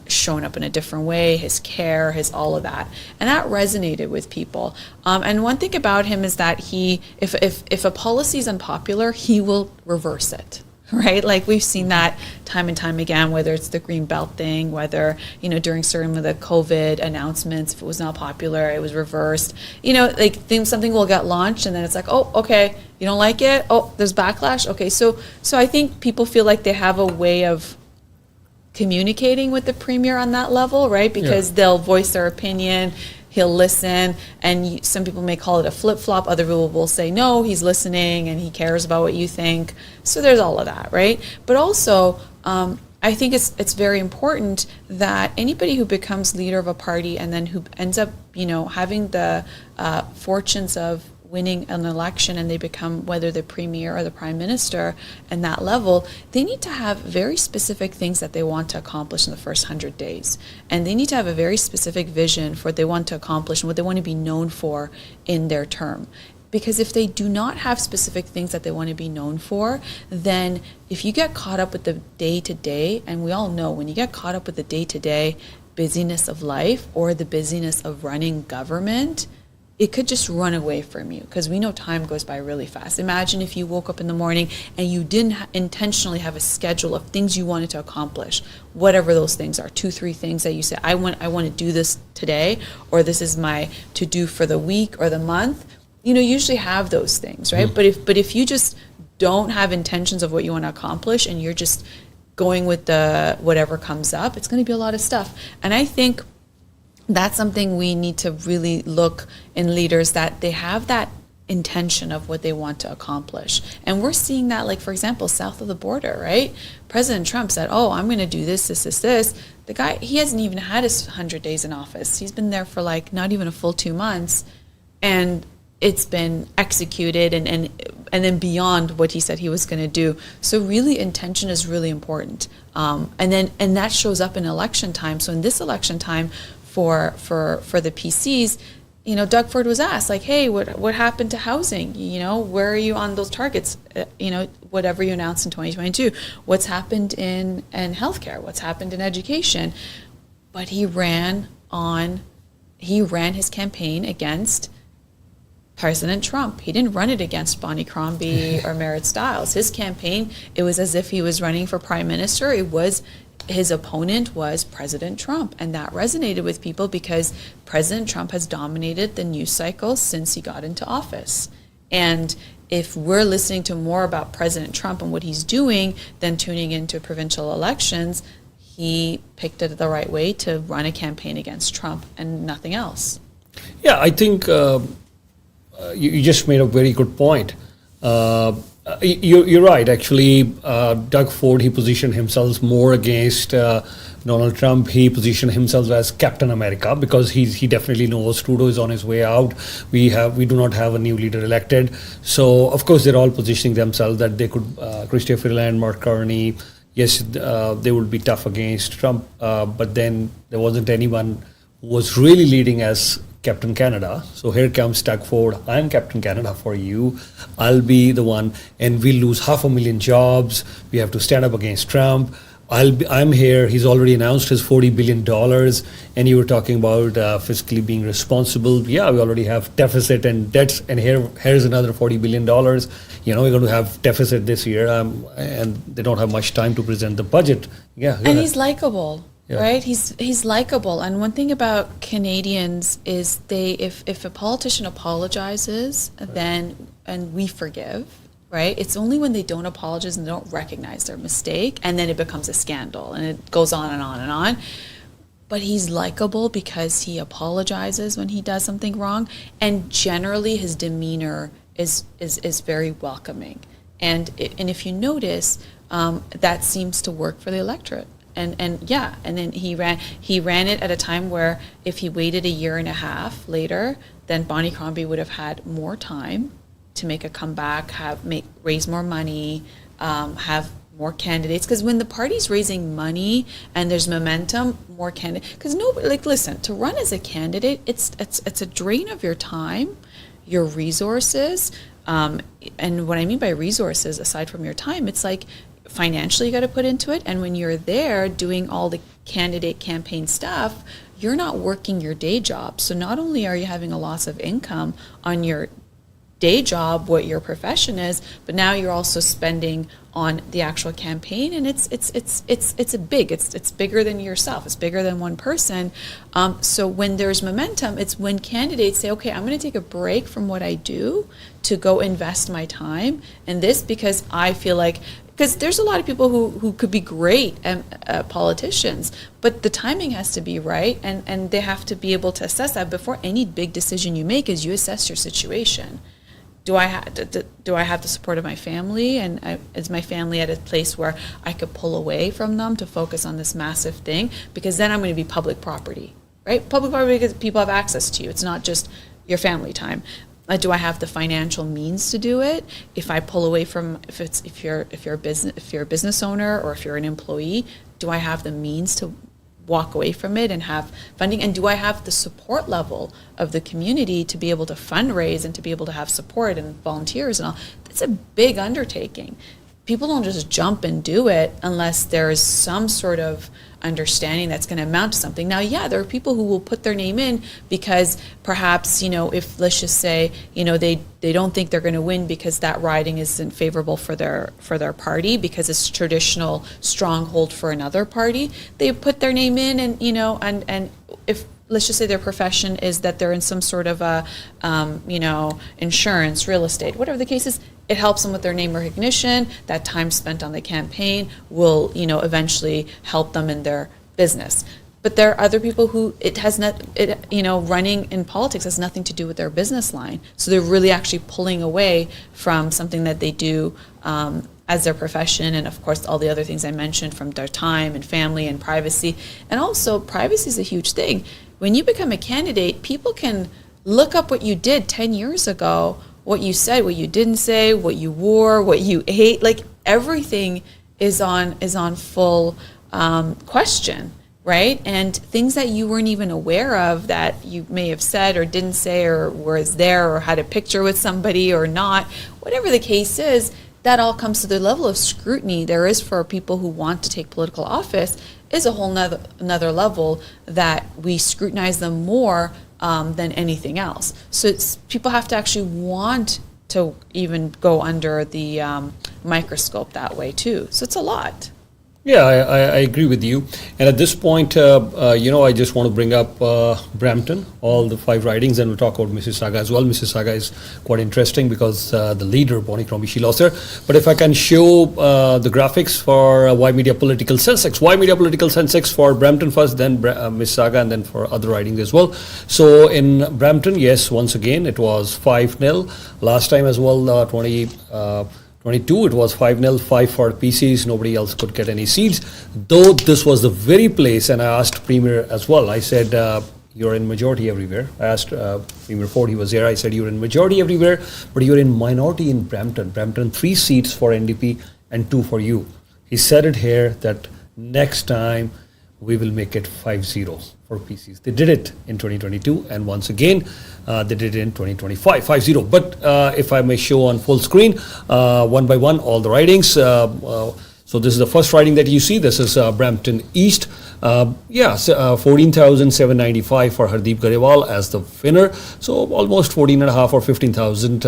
showing up in a different way, his care, his all of that. And that resonated with people. And one thing about him is that if a policy is unpopular, he will reverse it. Right? We've seen that time and time again, whether it's the Green Belt thing, whether, during certain of the COVID announcements, if it was not popular, it was reversed. Something will get launched and then it's oh, okay, you don't like it? Oh, there's backlash? Okay, so I think people feel like they have a way of communicating with the premier on that level, right? Because they'll voice their opinion, he'll listen, and some people may call it a flip-flop. Other people will say, no, he's listening and he cares about what you think. So there's all of that, right? But also, I think it's very important that anybody who becomes leader of a party and then who ends up, having the fortunes of winning an election and they become, whether the premier or the prime minister and that level, they need to have very specific things that they want to accomplish in the first 100 days. And they need to have a very specific vision for what they want to accomplish and what they want to be known for in their term. Because if they do not have specific things that they want to be known for, then if you get caught up with the day-to-day, and we all know when you get caught up with the day-to-day busyness of life or the busyness of running government, it could just run away from you, because we know time goes by really fast. Imagine if you woke up in the morning and you didn't intentionally have a schedule of things you wanted to accomplish, whatever those things are, 2-3 things that you say, I want to do this today, or this is my to-do for the week or the month. You usually have those things, right? But if you just don't have intentions of what you want to accomplish and you're just going with the whatever comes up, it's going to be a lot of stuff. And I think that's something we need to really look in leaders, that they have that intention of what they want to accomplish. And we're seeing that, like, for example, south of the border, right? President Trump said, I'm going to do this. The guy, he hasn't even had his 100 days in office. He's been there for like not even a full 2 months. And it's been executed and then beyond what he said he was going to do. So really, intention is really important. And that shows up in election time. So in this election time for the PCs, Doug Ford was asked, like, hey, what happened to housing? Where are you on those targets? Whatever you announced in 2022. What's happened in healthcare? What's happened in education? But he ran his campaign against President Trump. He didn't run it against Bonnie Crombie or Merritt Stiles. His campaign, it was as if he was running for prime minister. His opponent was President Trump, and that resonated with people because President Trump has dominated the news cycle since he got into office. And if we're listening to more about President Trump and what he's doing than tuning into provincial elections, he picked it the right way to run a campaign against Trump and nothing else.
Yeah, I think you just made a very good point. You're right. Actually, Doug Ford, he positioned himself more against Donald Trump. He positioned himself as Captain America because he definitely knows Trudeau is on his way out. We do not have a new leader elected. So, of course, they're all positioning themselves that they could, Chrystia Freeland, Mark Carney, yes, they would be tough against Trump. But then there wasn't anyone who was really leading as Captain Canada. So here comes Doug Ford. I'm Captain Canada for you. I'll be the one, and we'll lose 500,000 jobs. We have to stand up against Trump. I'm here. He's already announced his $40 billion, and you were talking about fiscally being responsible. Yeah, we already have deficit and debts, and here's another $40 billion. We're going to have deficit this year, and they don't have much time to present the budget. Yeah,
and he's likable.
Yeah.
Right? He's likable. And one thing about Canadians is if a politician apologizes, and we forgive, right? It's only when they don't apologize and they don't recognize their mistake, and then it becomes a scandal, and it goes on and on and on. But he's likable because he apologizes when he does something wrong, and generally his demeanor is very welcoming. And if you notice, that seems to work for the electorate. And then he ran it at a time where if he waited a year and a half later, then Bonnie Crombie would have had more time to make a comeback, raise more money, have more candidates. Because when the party's raising money and there's momentum, more candidates. Because listen, to run as a candidate, it's a drain of your time, your resources, and what I mean by resources, aside from your time, it's like financially you got to put into it, and when you're there doing all the candidate campaign stuff, you're not working your day job. So not only are you having a loss of income on your day job, what your profession is, but now you're also spending on the actual campaign, and it's bigger than yourself. It's bigger than one person. So when there's momentum, it's when candidates say, okay, I'm going to take a break from what I do to go invest my time in this, because I feel like, because there's a lot of people who could be great politicians, but the timing has to be right, and they have to be able to assess that before any big decision you make. Is you assess your situation. do I have the support of my family, and is my family at a place where I could pull away from them to focus on this massive thing? Because then I'm going to be public property, right? Public property because people have access to you. It's not just your family time. Do I have the financial means to do it? If I pull away from, if you're a business owner or if you're an employee, do I have the means to walk away from it and have funding? And do I have the support level of the community to be able to fundraise and to be able to have support and volunteers and all? It's a big undertaking. People don't just jump and do it unless there's some sort of understanding that's going to amount to something. Now, yeah, there are people who will put their name in because perhaps, if let's just say, they don't think they're going to win because that riding isn't favorable for their party because it's traditional stronghold for another party. They put their name in and, and if let's just say their profession is that they're in some sort of a, insurance, real estate, whatever the case is, it helps them with their name recognition. That time spent on the campaign will, eventually help them in their business. But there are other people who running in politics has nothing to do with their business line. So they're really actually pulling away from something that they do as their profession, and of course all the other things I mentioned, from their time and family and privacy. And also privacy is a huge thing. When you become a candidate, people can look up what you did 10 years ago, what you said, what you didn't say, what you wore, what you ate, like everything is on full question, right? And things that you weren't even aware of that you may have said or didn't say or was there or had a picture with somebody or not, whatever the case is, that all comes to the level of scrutiny there is for people who want to take political office is a whole another level that we scrutinize them more than anything else. So people have to actually want to even go under the microscope that way too. So it's a lot.
Yeah, I agree with you. And at this point, I just want to bring up Brampton, all the 5 ridings, and we'll talk about Mississauga as well. Mississauga is quite interesting because the leader, Bonnie Crombie, she lost there. But if I can show the graphics for Ymedia Political Sensex, Ymedia Political Sensex for Brampton first, then Mississauga, and then for other ridings as well. So in Brampton, yes, once again, it was 5-0. Last time as well, 22, it was 5-0, 5 for PCs. Nobody else could get any seats. Though this was the very place, and I asked Premier as well. I said, you're in majority everywhere. I asked Premier Ford, he was there. I said, you're in majority everywhere, but you're in minority in Brampton. Brampton, 3 seats for NDP and 2 for you. He said it here that next time we will make it 5-0 for PCs. They did it in 2022, and once again, they did it in 2025, 5-0. But if I may show on full screen, one by one, all the ridings. So this is the first riding that you see. This is Brampton East. 14,795 for Hardeep Garewal as the winner. So almost 14.5 or 15,000.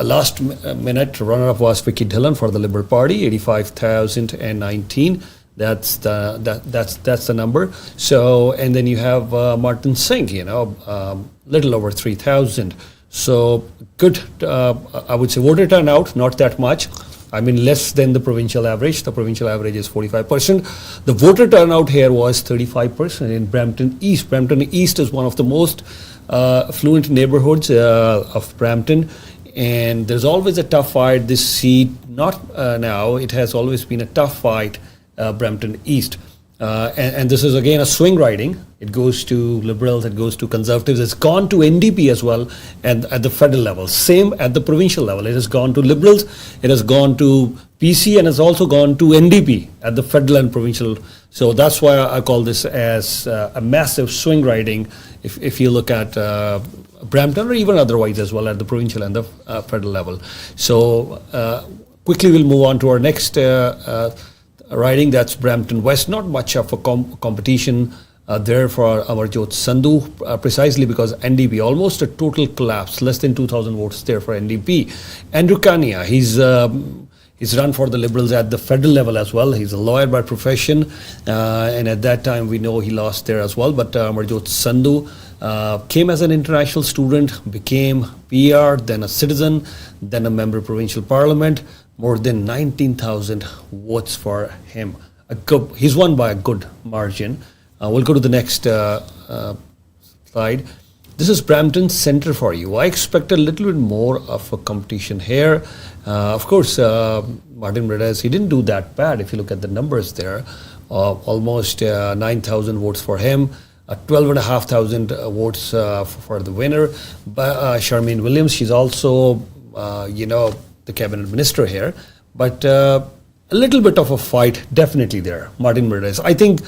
Last minute runner-up was Vicky Dhillon for the Liberal Party, 85,019. That's the number. So, and then you have Martin Singh, little over 3,000. So good, I would say voter turnout, not that much. I mean, less than the provincial average. The provincial average is 45%. The voter turnout here was 35% in Brampton East. Brampton East is one of the most affluent neighborhoods of Brampton. And there's always a tough fight. This seat, not now, it has always been a tough fight. Brampton East. And this is again a swing riding. It goes to Liberals, it goes to Conservatives. It's gone to NDP as well, and at the federal level. Same at the provincial level. It has gone to Liberals, it has gone to PC, and it's also gone to NDP at the federal and provincial. So that's why I call this as a massive swing riding if you look at Brampton or even otherwise as well at the provincial and the federal level. So quickly we'll move on to our next riding, that's Brampton West. Not much of a competition there for Amarjot Sandhu, precisely because NDP, almost a total collapse, less than 2,000 votes there for NDP. Andrew Kania, he's run for the Liberals at the federal level as well. He's a lawyer by profession, and at that time we know he lost there as well. But Amarjot Sandhu came as an international student, became PR, then a citizen, then a member of provincial parliament. More than 19,000 votes for him. He's won by a good margin. We'll go to the next slide. this is Brampton Centre for you. I expect a little bit more of a competition here. Of course, Martin Mendez, he didn't do that bad if you look at the numbers there. Almost 9,000 votes for him, 12,500 votes for the winner. But Charmaine Williams, she's also, the cabinet minister here. But a little bit of a fight definitely there. Martin Mendez. I think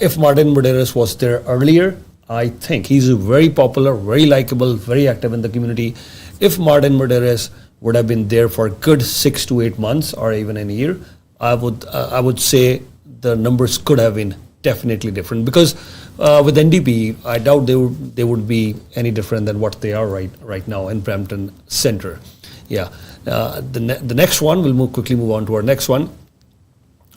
if Martin Mendez was there earlier, I think he's very popular, very likable, very active in the community. If Martin Mendez would have been there for a good 6 to 8 months or even a year, I would say the numbers could have been definitely different, because with NDP, I doubt they would be any different than what they are right now in Brampton Centre. Yeah. The next one, we'll quickly move on to our next one.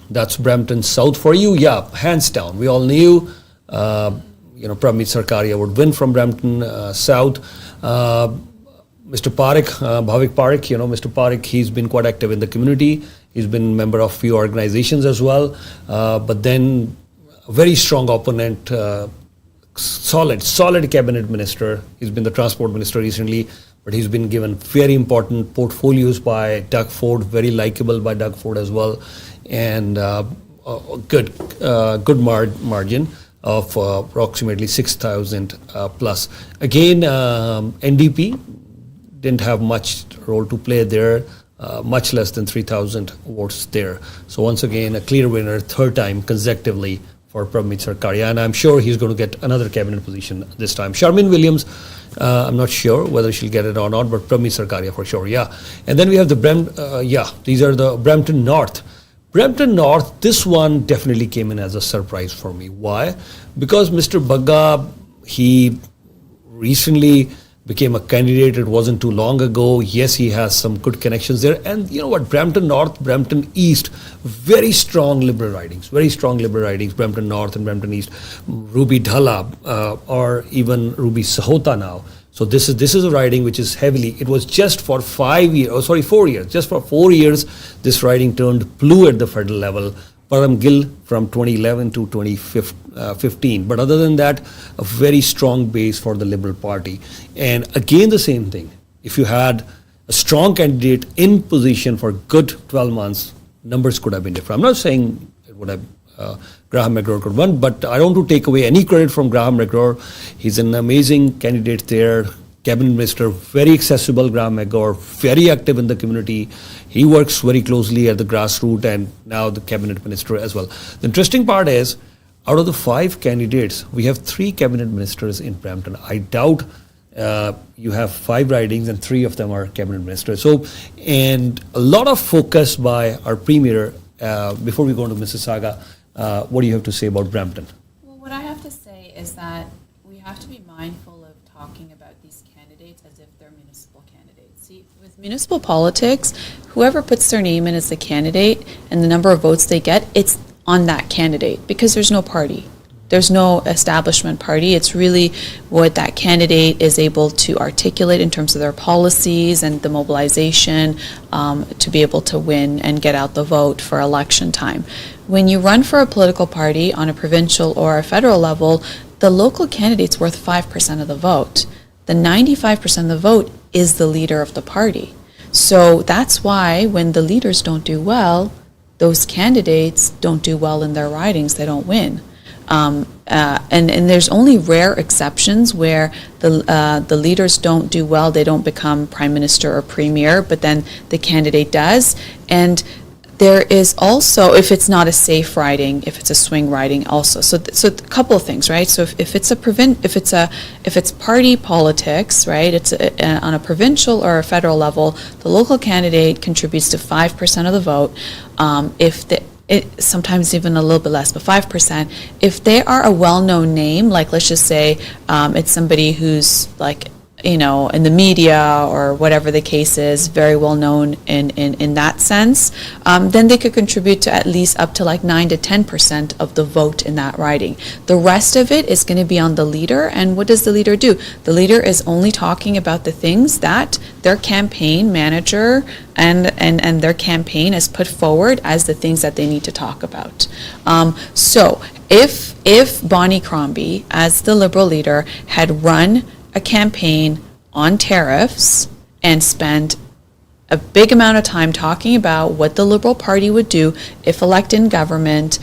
That's Brampton South for you. Yeah, hands down. We all knew, Pramit Sarkaria would win from Brampton South. Mr. Parekh, Bhavik Parekh, Mr. Parekh, he's been quite active in the community. He's been a member of few organizations as well. But then a very strong opponent, solid cabinet minister. He's been the transport minister recently, but he's been given very important portfolios by Doug Ford, very likable by Doug Ford as well, and good margin of approximately 6,000 plus. Again, NDP didn't have much role to play there, much less than 3,000 votes there. So once again, a clear winner, third time consecutively for Pramit Sarkaria, and I'm sure he's going to get another cabinet position this time. Charmaine Williams, I'm not sure whether she'll get it or not, but Pramit Sarkaria for sure, yeah. And then we have these are the Brampton North. Brampton North, this one definitely came in as a surprise for me. Why? Because Mr. Bagga, he recently became a candidate. It wasn't too long ago. Yes, he has some good connections there. And you know what? Brampton North, Brampton East, very strong Liberal ridings. Brampton North and Brampton East. Ruby Dhalla or even Ruby Sahota now. So this is a riding which is heavily. It was just for 4 years. Just for 4 years, this riding turned blue at the federal level. Param Gill from 2011 to 2015. But other than that, a very strong base for the Liberal Party. And again, the same thing. If you had a strong candidate in position for good 12 months, numbers could have been different. I'm not saying it would have Graham McGraw could win, but I don't want to take away any credit from Graham McGraw. He's an amazing candidate there. Cabinet Minister, very accessible, Graham McGraw, very active in the community. He works very closely at the grassroots and now the Cabinet Minister as well. The interesting part is, out of the 5 candidates, we have 3 Cabinet Ministers in Brampton. I doubt you have 5 ridings and 3 of them are Cabinet Ministers. So, and a lot of focus by our Premier, before we go into Mississauga, what do you have to say about Brampton?
Well, what I have to say is that we have to be mindful of talking about these candidates as if they're municipal candidates. See, with municipal politics, whoever puts their name in as the candidate and the number of votes they get, it's on that candidate because there's no party. There's no establishment party. It's really what that candidate is able to articulate in terms of their policies and the mobilization to be able to win and get out the vote for election time. When you run for a political party on a provincial or a federal level, the local candidate's worth 5% of the vote. The 95% of the vote is the leader of the party. So that's why when the leaders don't do well, those candidates don't do well in their ridings, they don't win. And there's only rare exceptions where the leaders don't do well, they don't become prime minister or premier, but then the candidate does. And there is also, if it's not a safe riding, if it's a swing riding also. So a couple of things, right? So if it's party politics, right? It's on a provincial or a federal level, the local candidate contributes to 5% of the vote. Sometimes even a little bit less, but 5%. If they are a well-known name, like let's just say it's somebody who's like, in the media or whatever the case is, very well known in that sense, then they could contribute to at least up to like 9 to 10% of the vote in that riding. The rest of it is going to be on the leader. And what does the leader do? The leader is only talking about the things that their campaign manager and their campaign has put forward as the things that they need to talk about. So if Bonnie Crombie, as the Liberal leader, had run a campaign on tariffs and spend a big amount of time talking about what the Liberal Party would do if elected in government,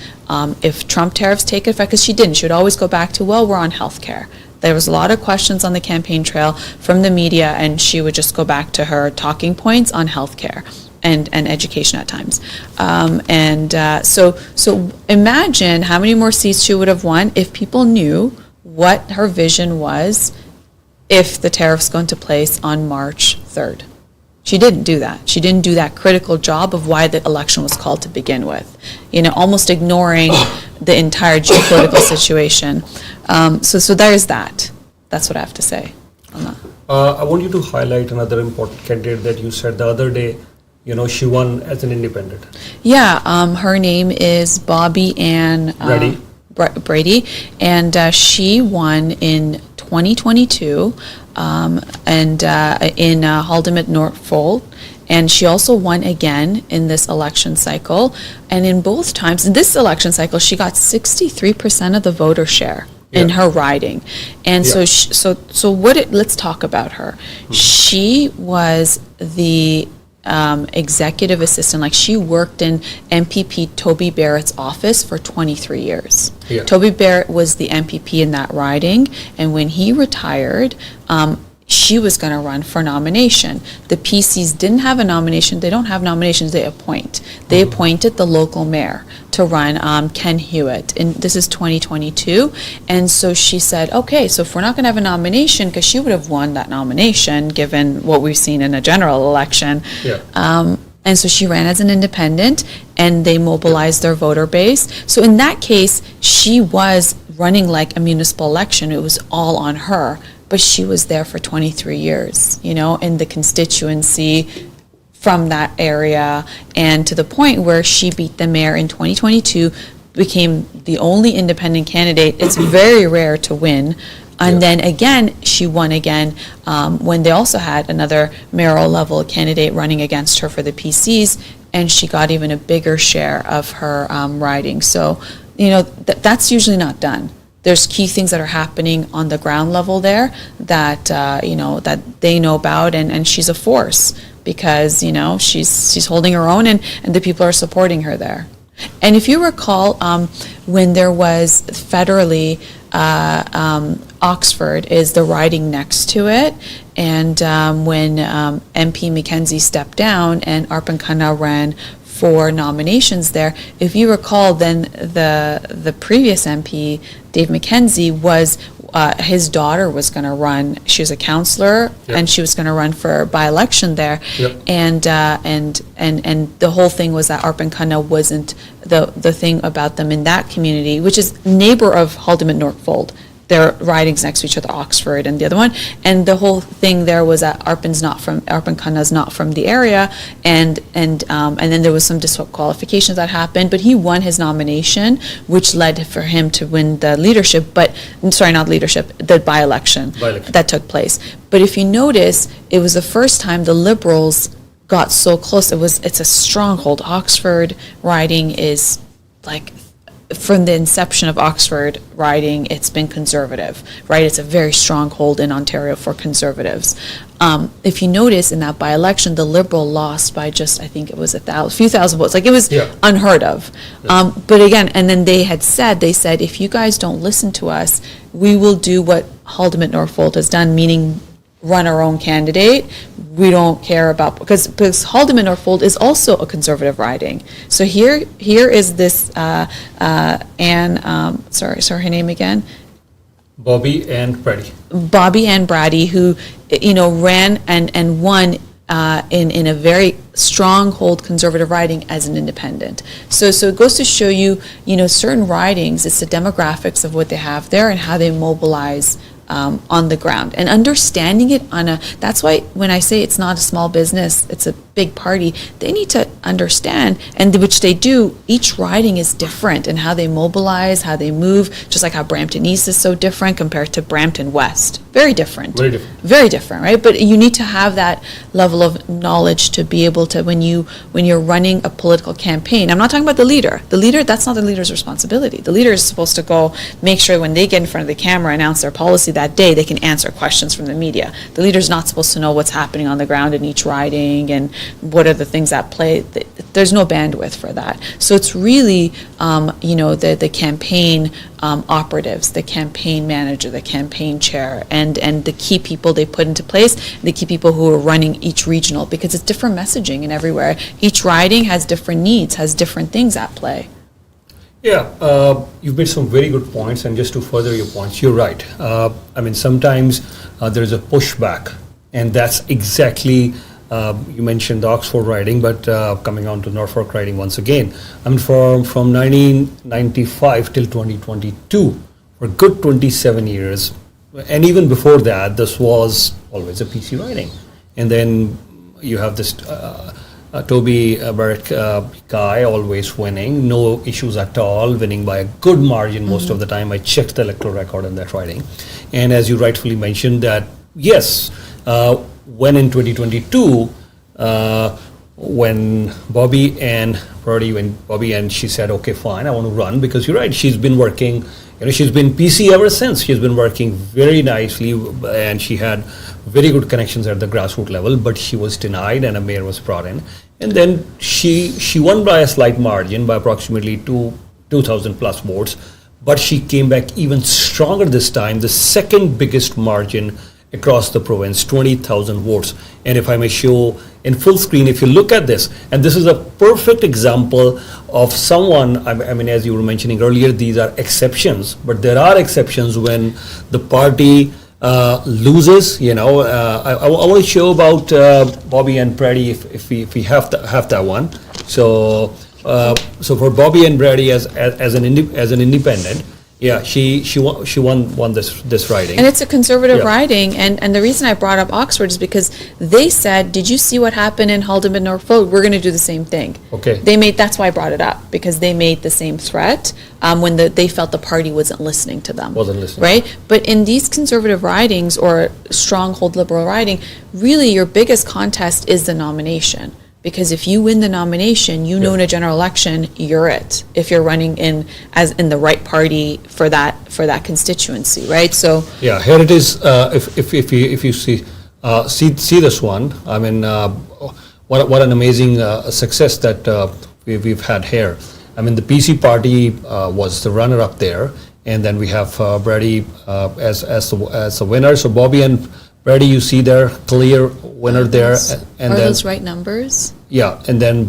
if Trump tariffs take effect, because she didn't. She would always go back to, well, we're on health care. There was a lot of questions on the campaign trail from the media, and she would just go back to her talking points on health care and education at times. So imagine how many more seats she would have won if people knew what her vision was if the tariffs go into place on March 3rd. She didn't do that. She didn't do that critical job of why the election was called to begin with, almost ignoring the entire geopolitical situation. So there's that. That's what I have to say on that.
I want you to highlight another important candidate that you said the other day, she won as an independent.
Yeah, her name is Bobby Ann Brady, and she won in 2022 in Haldimand Norfolk, and she also won again in this election cycle. And in both times, in this election cycle, she got 63% of the voter share in her riding. And let's talk about her. Mm-hmm. She was the executive assistant, like she worked in MPP Toby Barrett's office for 23 years. Yeah. Toby Barrett was the MPP in that riding, and when he retired, she was going to run for nomination. The PCs didn't have a nomination. They don't have nominations. They appoint. They appointed the local mayor to run, Ken Hewitt, and this is 2022. And so she said, okay, so if we're not going to have a nomination, because she would have won that nomination given what we've seen in a general election. Yeah. And so she ran as an independent, and they mobilized their voter base. So in that case, she was running like a municipal election. It was all on her. But she was there for 23 years, in the constituency from that area, and to the point where she beat the mayor in 2022, became the only independent candidate. It's very rare to win. And then again, she won again when they also had another mayoral level candidate running against her for the PCs, and she got even a bigger share of her riding. So, that's usually not done. There's key things that are happening on the ground level there that that they know about, and she's a force because she's holding her own, and the people are supporting her there. And if you recall, when there was federally, Oxford is the riding next to it, and when MP Mackenzie stepped down and Arpan Khanna ran for nominations there, if you recall, then the previous MP, Dave Mackenzie, was his daughter was going to run. She was a counselor, and she was going to run for by-election there. Yep. And the whole thing was that Arpan Khanna wasn't the thing about them in that community, which is neighbor of Haldimand Norfolk. Their ridings next to each other, Oxford and the other one, and the whole thing there was that Arpan Khanna's not from the area, and then there was some disqualifications that happened, but he won his nomination, which led for him to win the leadership, the by-election that took place. But if you notice, it was the first time the Liberals got so close. It's a stronghold. Oxford riding is like, from the inception of Oxford riding, it's been conservative, right? It's a very strong hold in Ontario for conservatives. If you notice, in that by-election, the Liberal lost by just, I think it was a few thousand votes. Like, it was unheard of. Yeah. But again, and then they said, if you guys don't listen to us, we will do what Haldimand Norfolk has done, meaning run our own candidate. We don't care about, because Haldimand Norfolk is also a conservative riding. So here is this Ann, sorry her name again.
Bobby Ann
Brady, who ran and won in a very stronghold conservative riding as an independent. So it goes to show you, certain ridings, it's the demographics of what they have there and how they mobilize on the ground, and understanding it that's why when I say it's not a small business, it's a big party, they need to understand, and which they do, each riding is different and how they mobilize, how they move, just like how Brampton East is so different compared to Brampton West. Very different.
Very different.
Very different, right? But you need to have that level of knowledge to be able to, when you're running a political campaign, I'm not talking about the leader. The leader, that's not the leader's responsibility. The leader is supposed to go make sure when they get in front of the camera, announce their policy that day, they can answer questions from the media. The leader's not supposed to know what's happening on the ground in each riding and what are the things at play. There's no bandwidth for that. So it's really, the campaign operatives, the campaign manager, the campaign chair, and the key people they put into place, the key people who are running each regional, because it's different messaging in everywhere. Each riding has different needs, has different things at play.
Yeah, you've made some very good points, and just to further your points, you're right. Sometimes there's a pushback, and that's exactly, you mentioned the Oxford riding, but coming on to Norfolk riding once again. From 1995 till 2022, for a good 27 years, and even before that, this was always a PC riding. And then you have this Toby Barrett guy always winning, no issues at all, winning by a good margin most of the time. I checked the electoral record in that riding. And as you rightfully mentioned that, yes, when in 2022, when Bobby and she said, okay, fine, I want to run, because you're right, she's been working, she's been PC ever since. She's been working very nicely, and she had very good connections at the grassroots level, but she was denied and a mayor was brought in. And then she won by a slight margin, by approximately 2,000 plus votes, but she came back even stronger this time, the second biggest margin across the province, 20,000 votes. And if I may show in full screen, if you look at this, and this is a perfect example of someone, as you were mentioning earlier, these are exceptions, but there are exceptions when the party loses. I want to show about Bobby and Brady if we have that one. So for Bobby and Brady as an independent, yeah, she won this riding.
And it's a conservative riding, and the reason I brought up Oxford is because they said, did you see what happened in Halden and Norfolk? We're going to do the same thing.
Okay.
That's why I brought it up, because they made the same threat when they felt the party wasn't listening to them.
Wasn't listening.
Right? But in these conservative ridings or stronghold liberal riding, really your biggest contest is the nomination. Because if you win the nomination, know in a general election, you're it. If you're running in the right party for that constituency, right? So
yeah, here it is. If you see this one, what an amazing success that we've had here. The PC party was the runner up there, and then we have Brady as the winner. So Bobby and Brady, you see their clear winner there, and
are
then
those right numbers?
Yeah, and then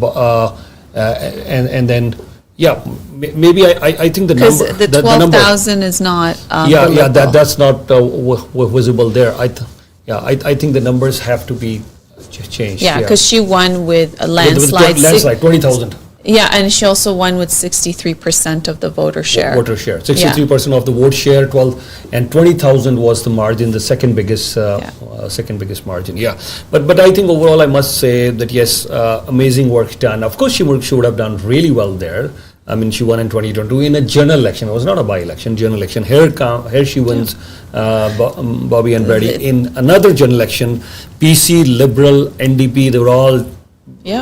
maybe I think the number,
because the 12,000 is not.
That's not visible there. I think the numbers have to be changed.
Yeah, because she won with a landslide.
Landslide, 20,000.
Yeah, and she also won with 63% of the voter share.
63% of the vote share, 20,000 was the margin, the second biggest margin. Yeah, but I think overall I must say that yes, amazing work done. Of course, she would have done really well there. She won in 2022 in a general election. It was not a by-election, general election. Here she wins, Bobby and Brady in another general election. PC, Liberal, NDP, they were all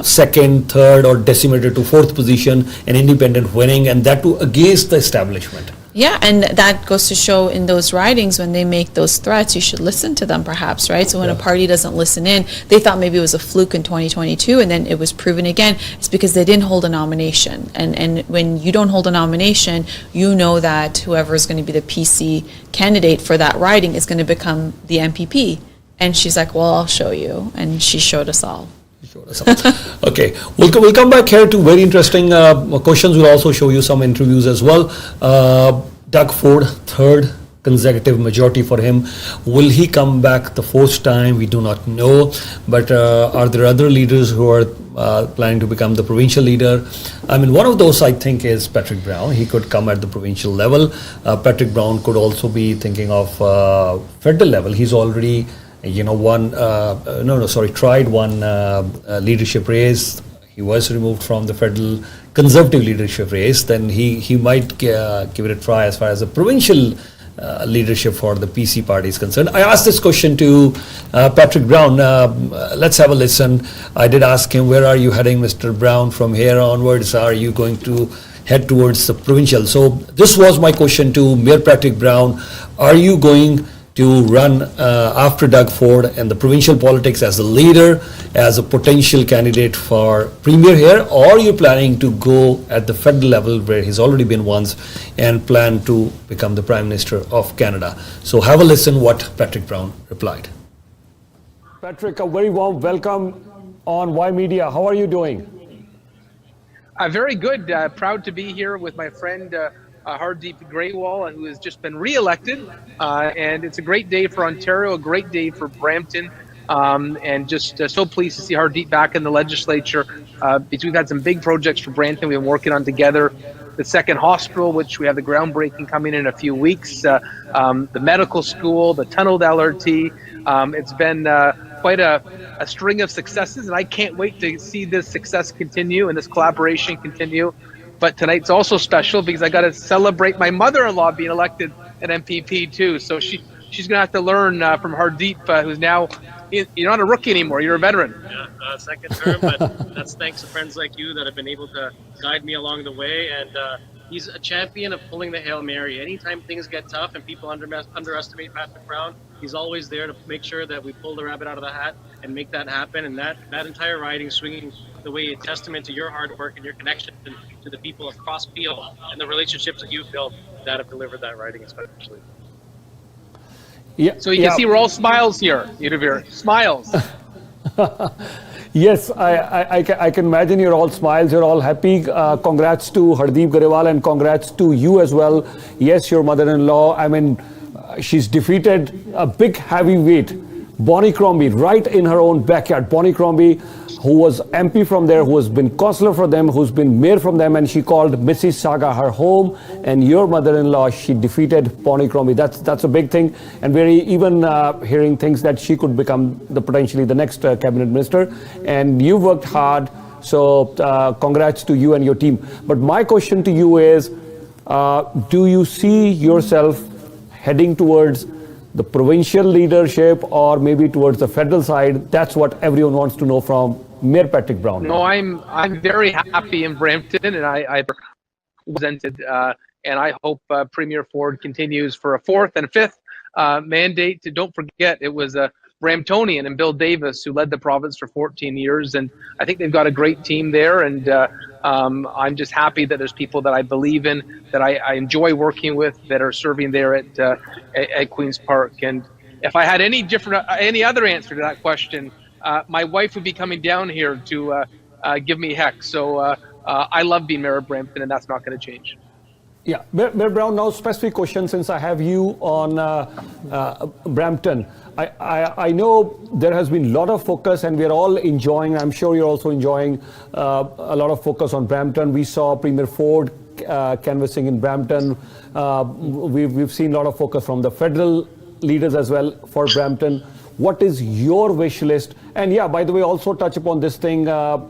second, third, or decimated to fourth position, an independent winning, and that too against the establishment.
Yeah, and that goes to show in those ridings when they make those threats, you should listen to them perhaps, right? So when a party doesn't listen in, they thought maybe it was a fluke in 2022, and then it was proven again. It's because they didn't hold a nomination. And when you don't hold a nomination, you know that whoever is going to be the PC candidate for that riding is going to become the MPP. And she's like, well, I'll show you. And she showed us all.
Okay, we'll come back here to very interesting questions. We'll also show you some interviews as well. Doug Ford, third consecutive majority for him. Will he come back the fourth time? We do not know. But are there other leaders who are planning to become the provincial leader? One of those I think is Patrick Brown. He could come at the provincial level. Patrick Brown could also be thinking of federal level. He's already tried one leadership race. He was removed from the federal conservative leadership race. Then he might give it a try as far as the provincial leadership for the PC party is concerned. I asked this question to Patrick Brown. Let's have a listen. I did ask him, where are you heading, Mr. Brown, from here onwards? Are you going to head towards the provincial? So this was my question to Mayor Patrick Brown. Are you going to run after Doug Ford and the provincial politics as a leader, as a potential candidate for premier here, or are you planning to go at the federal level where he's already been once and plan to become the Prime Minister of Canada? So have a listen what Patrick Brown replied. Patrick, a very warm welcome on Ymedia. How are you doing?
Very good. Proud to be here with my friend Hardeep Grewal, who has just been re-elected, and it's a great day for Ontario, a great day for Brampton, and just so pleased to see Hardeep back in the legislature. We've had some big projects for Brampton we've been working on together. The second hospital, which we have the groundbreaking coming in a few weeks, the medical school, the tunneled LRT. It's been quite a string of successes, and I can't wait to see this success continue and this collaboration continue. But tonight's also special because I got to celebrate my mother-in-law being elected an MPP too. So she's going to have to learn from Hardeep, who's now, you're not a rookie anymore, you're a veteran.
Yeah, second term, but that's thanks to friends like you that have been able to guide me along the way. And he's a champion of pulling the Hail Mary. Anytime things get tough and people underestimate Patrick Brown, he's always there to make sure that we pull the rabbit out of the hat and make that happen. And that entire riding, swinging the way, a testament to your hard work and your connection to the people across field and the relationships that you've built that have delivered that riding especially.
Yeah, so you can see we're all smiles here, Ymedia. Smiles.
Yes, I can imagine you're all smiles, you're all happy. Congrats to Hardeep Grewal and congrats to you as well. Yes, your mother-in-law, I mean, she's defeated a big heavyweight, Bonnie Crombie, right in her own backyard. Bonnie Crombie, who was MP from there, who has been councillor for them, who's been mayor from them, and she called Mississauga her home. And your mother-in-law, she defeated Bonnie Crombie. That's a big thing. And we're even hearing things that she could become potentially the next cabinet minister. And you worked hard, so congrats to you and your team. But my question to you is, do you see yourself heading towards the provincial leadership or maybe towards the federal side? That's what everyone wants to know from Mayor Patrick Brown.
No, I'm very happy in Brampton, and I presented, and I hope Premier Ford continues for a fourth and fifth mandate. Don't forget, it was a Bramptonian and Bill Davis who led the province for 14 years, and I think they've got a great team there. And I'm just happy that there's people that I believe in, that I enjoy working with, that are serving there at Queen's Park. And if I had any other answer to that question, my wife would be coming down here to give me heck. So I love being mayor of Brampton, and that's not going to change.
Yeah, Mayor Brown, now specific question, since I have you on Brampton. I know there has been a lot of focus, and we're all enjoying, I'm sure you're also enjoying a lot of focus on Brampton. We saw Premier Ford canvassing in Brampton. We've seen a lot of focus from the federal leaders as well for Brampton. What is your wish list? And yeah, by the way, also touch upon this thing.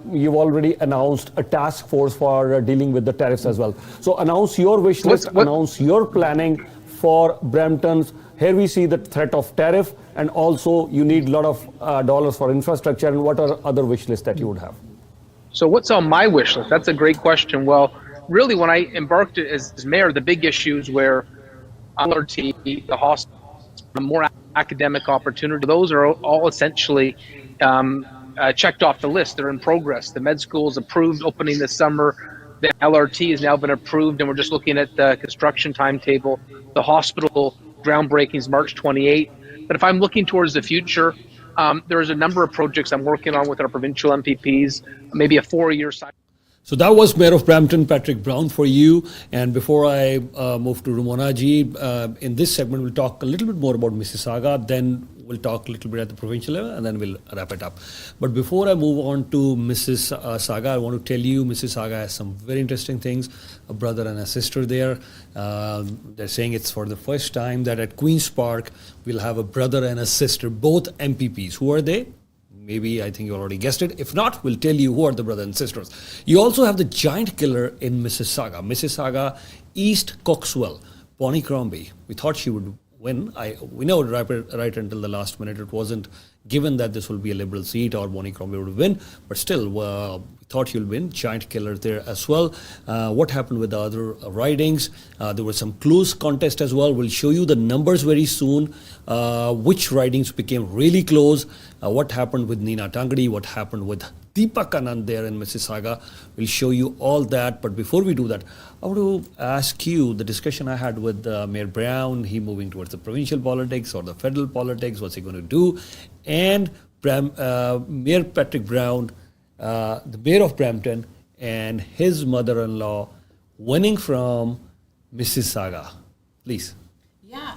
You've already announced a task force for dealing with the tariffs as well. So announce your wish list, announce your planning for Brampton's. Here we see the threat of tariff, and also you need a lot of dollars for infrastructure. And what are other wish lists that you would have?
So what's on my wish list? That's a great question. Well, really, when I embarked as mayor, the big issues were LRT, the hospital, more academic opportunity. Those are all essentially checked off the list. They're in progress. The med school is approved, opening this summer. The LRT has now been approved, and we're just looking at the construction timetable. The hospital groundbreaking is March 28. But if I'm looking towards the future, there's a number of projects I'm working on with our provincial MPPs, maybe a 4-year cycle.
So that was Mayor of Brampton, Patrick Brown, for you. And before I move to Ramona ji, in this segment, we'll talk a little bit more about Mississauga. Then we'll talk a little bit at the provincial level, and then we'll wrap it up. But before I move on to Mrs. Saga, I want to tell you Mrs. Saga has some very interesting things. A brother and a sister there. They're saying it's for the first time that at Queen's Park we'll have a brother and a sister, both MPPs. Who are they? Maybe I think you already guessed it. If not, we'll tell you who are the brothers and sisters. You also have the giant killer in Mrs. Saga. Mrs. Saga, East Coxwell, Bonnie Crombie. We thought she would win. We know right until the last minute it wasn't given that this will be a Liberal seat or Bonnie Crombie would win. But still, we thought she'll win. Giant killer there as well. What happened with the other ridings? There was some close contest as well. We'll show you the numbers very soon. Which ridings became really close. What happened with Nina Tangadi? What happened with Deepak Anand there in Mississauga? We'll show you all that. But before we do that, I want to ask you the discussion I had with Mayor Brown. He moving towards the provincial politics or the federal politics. What's he going to do? And Mayor Patrick Brown, the mayor of Brampton, and his mother-in-law winning from Mississauga. Please.
Yeah,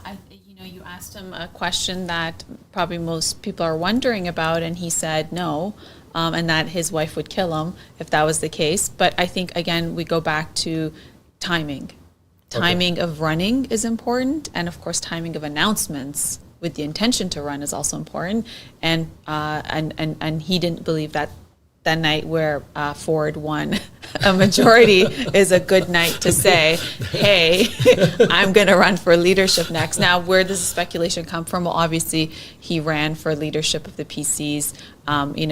you asked him a question that probably most people are wondering about, and he said no, and that his wife would kill him if that was the case. But I think, again, we go back to timing. Timing of running is important, and of course, timing of announcements with the intention to run is also important. And he didn't believe that night where Ford won a majority is a good night to say, hey, I'm going to run for leadership next. Now, where does the speculation come from? Well, obviously, he ran for leadership of the PCs. In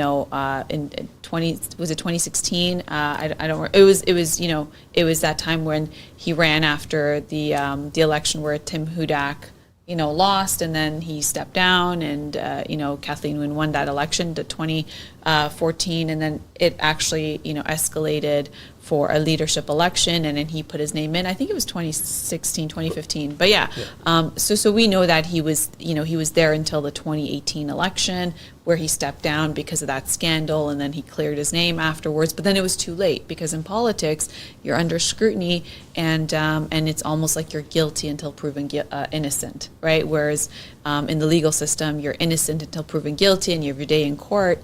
2016? I don't. It was that time when he ran after the election where Tim Hudak lost, and then he stepped down, and Kathleen Wynne won that election to 2014, and then it actually escalated for a leadership election, and then he put his name in. I think it was 2016, 2015. But yeah. So we know that he was there until the 2018 election, where he stepped down because of that scandal, and then he cleared his name afterwards. But then it was too late, because in politics you're under scrutiny, and it's almost like you're guilty until proven innocent, right? Whereas in the legal system, you're innocent until proven guilty, and you have your day in court.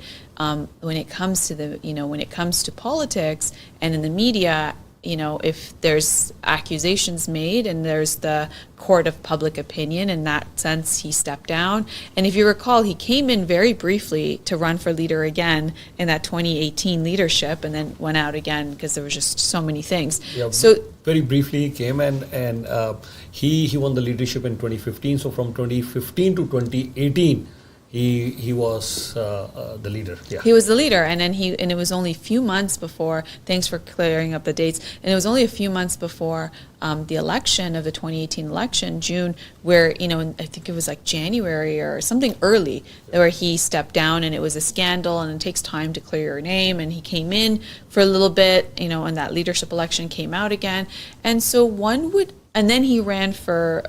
When it comes to politics and in the media, if there's accusations made and there's the court of public opinion, in that sense, he stepped down. And if you recall, he came in very briefly to run for leader again in that 2018 leadership, and then went out again because there was just so many things.
Yeah,
so
very briefly he came and he won the leadership in 2015. So from 2015 to 2018, he was the leader. Yeah.
He was the leader, and then it was only a few months before. Thanks for clearing up the dates. And it was only a few months before the election of the 2018 election, June, where I think it was like January or something early, where he stepped down, and it was a scandal, and it takes time to clear your name. And he came in for a little bit, and that leadership election came out again, and so one would. And then he ran for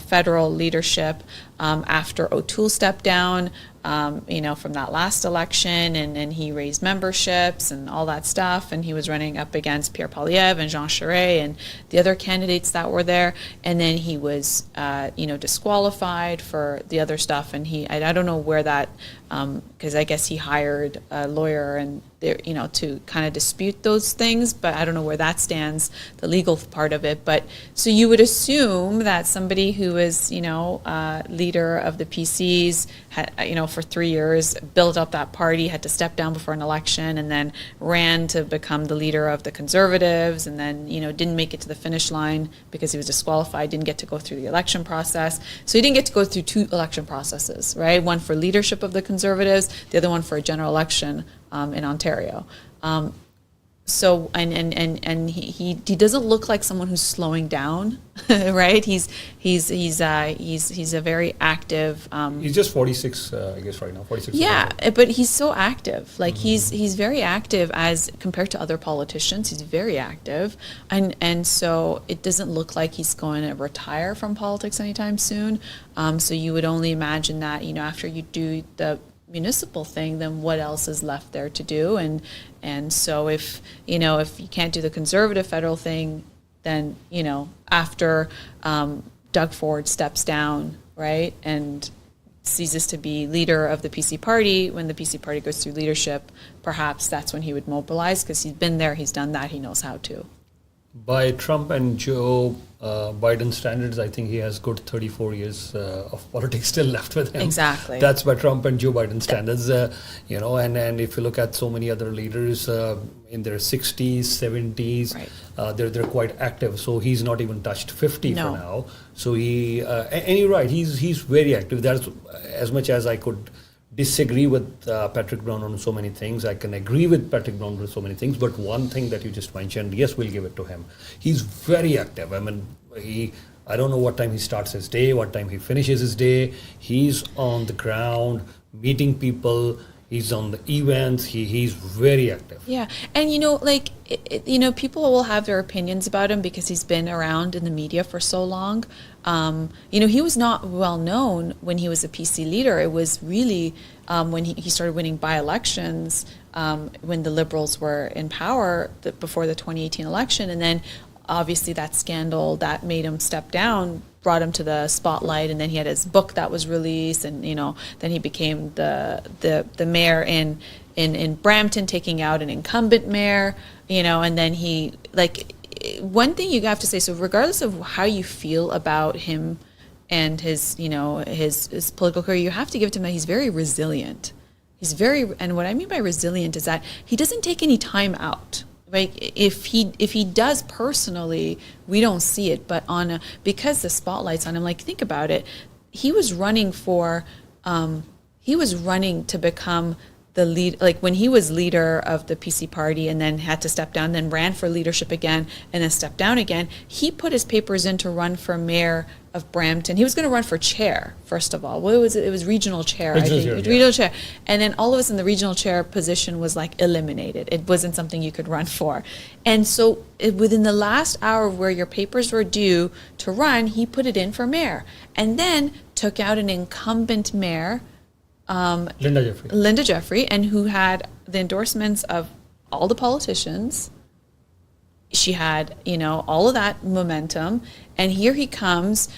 federal leadership after O'Toole stepped down, from that last election, and then he raised memberships and all that stuff. And he was running up against Pierre Poilievre and Jean Charest and the other candidates that were there. And then he was, disqualified for the other stuff. And I don't know where that, because I guess he hired a lawyer and to kind of dispute those things, but I don't know where that stands, the legal part of it. But so you would assume that somebody who is, leader of the PCs, for 3 years, built up that party, had to step down before an election, and then ran to become the leader of the Conservatives, and then, didn't make it to the finish line because he was disqualified, didn't get to go through the election process. So he didn't get to go through 2 election processes, right? One for leadership of the Conservatives, the other one for a general election in Ontario. So he doesn't look like someone who's slowing down, right? He's a very active.
He's just 46, I guess, right now. 46.
Yeah, but he's so active. Like he's very active as compared to other politicians. He's very active, and so it doesn't look like he's going to retire from politics anytime soon. So you would only imagine that after you do the municipal thing, then what else is left there to do? And so if you can't do the Conservative federal thing, then after Doug Ford steps down, right, and ceases to be leader of the PC party, when the PC party goes through leadership, perhaps that's when he would mobilize, because he's been there, he's done that, he knows how to.
By Trump and Joe Biden standards, I think he has good 34 years of politics still left with him.
Exactly.
That's by Trump and Joe Biden standards, and if you look at so many other leaders in their 60s, 70s,
Right.
they're quite active. So he's not even touched 50
No.
for now. So and you're right, he's very active. That's as much as I could disagree with Patrick Brown on so many things. I can agree with Patrick Brown on so many things, but one thing that you just mentioned, yes, we'll give it to him. He's very active. I mean, I don't know what time he starts his day, what time he finishes his day. He's on the ground, meeting people. He's on the events. He's very active.
Yeah, and people will have their opinions about him because he's been around in the media for so long. He was not well known when he was a PC leader. It was really when he started winning by-elections, when the Liberals were in power before the 2018 election, and then obviously that scandal that made him step down brought him to the spotlight, and then he had his book that was released, and then he became the mayor in Brampton, taking out an incumbent mayor, and then he, one thing you have to say, so regardless of how you feel about him and his political career, you have to give it to him that he's very resilient. And what I mean by resilient is that he doesn't take any time out. Like if he does personally, we don't see it, but because the spotlight's on him, think about it. He was running to become the lead, when he was leader of the PC party and then had to step down, then ran for leadership again and then stepped down again. He put his papers in to run for mayor of Brampton. He was going to run for chair, first of all. Well, it was regional chair, I think. Regional chair. And then all of a sudden the regional chair position was eliminated. It wasn't something you could run for. And so within the last hour where your papers were due to run, he put it in for mayor. And then took out an incumbent mayor, Linda Jeffrey, and who had the endorsements of all the politicians. She had, all of that momentum. And here he comes,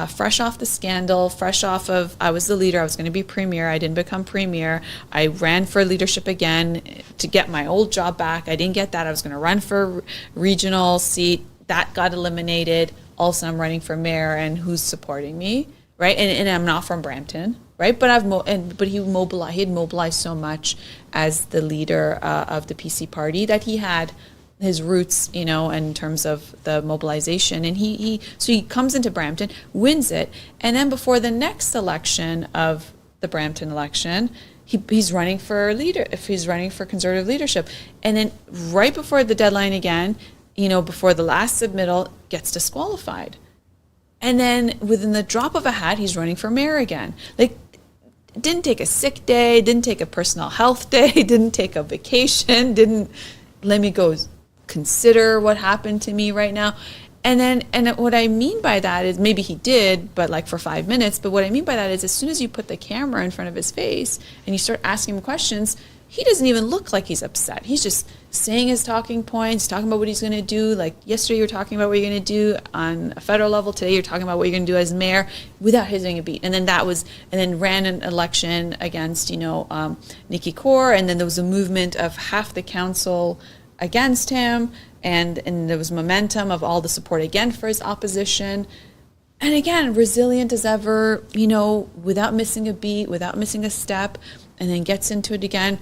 fresh off the scandal, fresh off of, I was the leader, I was going to be premier, I didn't become premier, I ran for leadership again to get my old job back, I didn't get that, I was going to run for regional seat, that got eliminated, also I'm running for mayor, and who's supporting me, right? And I'm not from Brampton, right? But he had mobilized so much as the leader of the PC party that he had his roots, in terms of the mobilization, and he comes into Brampton, wins it, and then before the next election of the Brampton election, he's running for leader. If he's running for Conservative leadership, and then right before the deadline again, before the last submittal, gets disqualified, and then within the drop of a hat, he's running for mayor again. Didn't take a sick day, didn't take a personal health day, didn't take a vacation, didn't let me go consider what happened to me right now. And what I mean by that is, maybe he did, but for 5 minutes, but what I mean by that is, as soon as you put the camera in front of his face and you start asking him questions, he doesn't even look like he's upset. He's just saying his talking points, talking about what he's going to do. Yesterday you were talking about what you're going to do on a federal level. Today you're talking about what you're going to do as mayor, without hitting a beat. And then ran an election against, Nikki Kaur, and then there was a movement of half the council against him, and there was momentum of all the support again for his opposition. And again, resilient as ever, without missing a beat, without missing a step, and then gets into it again.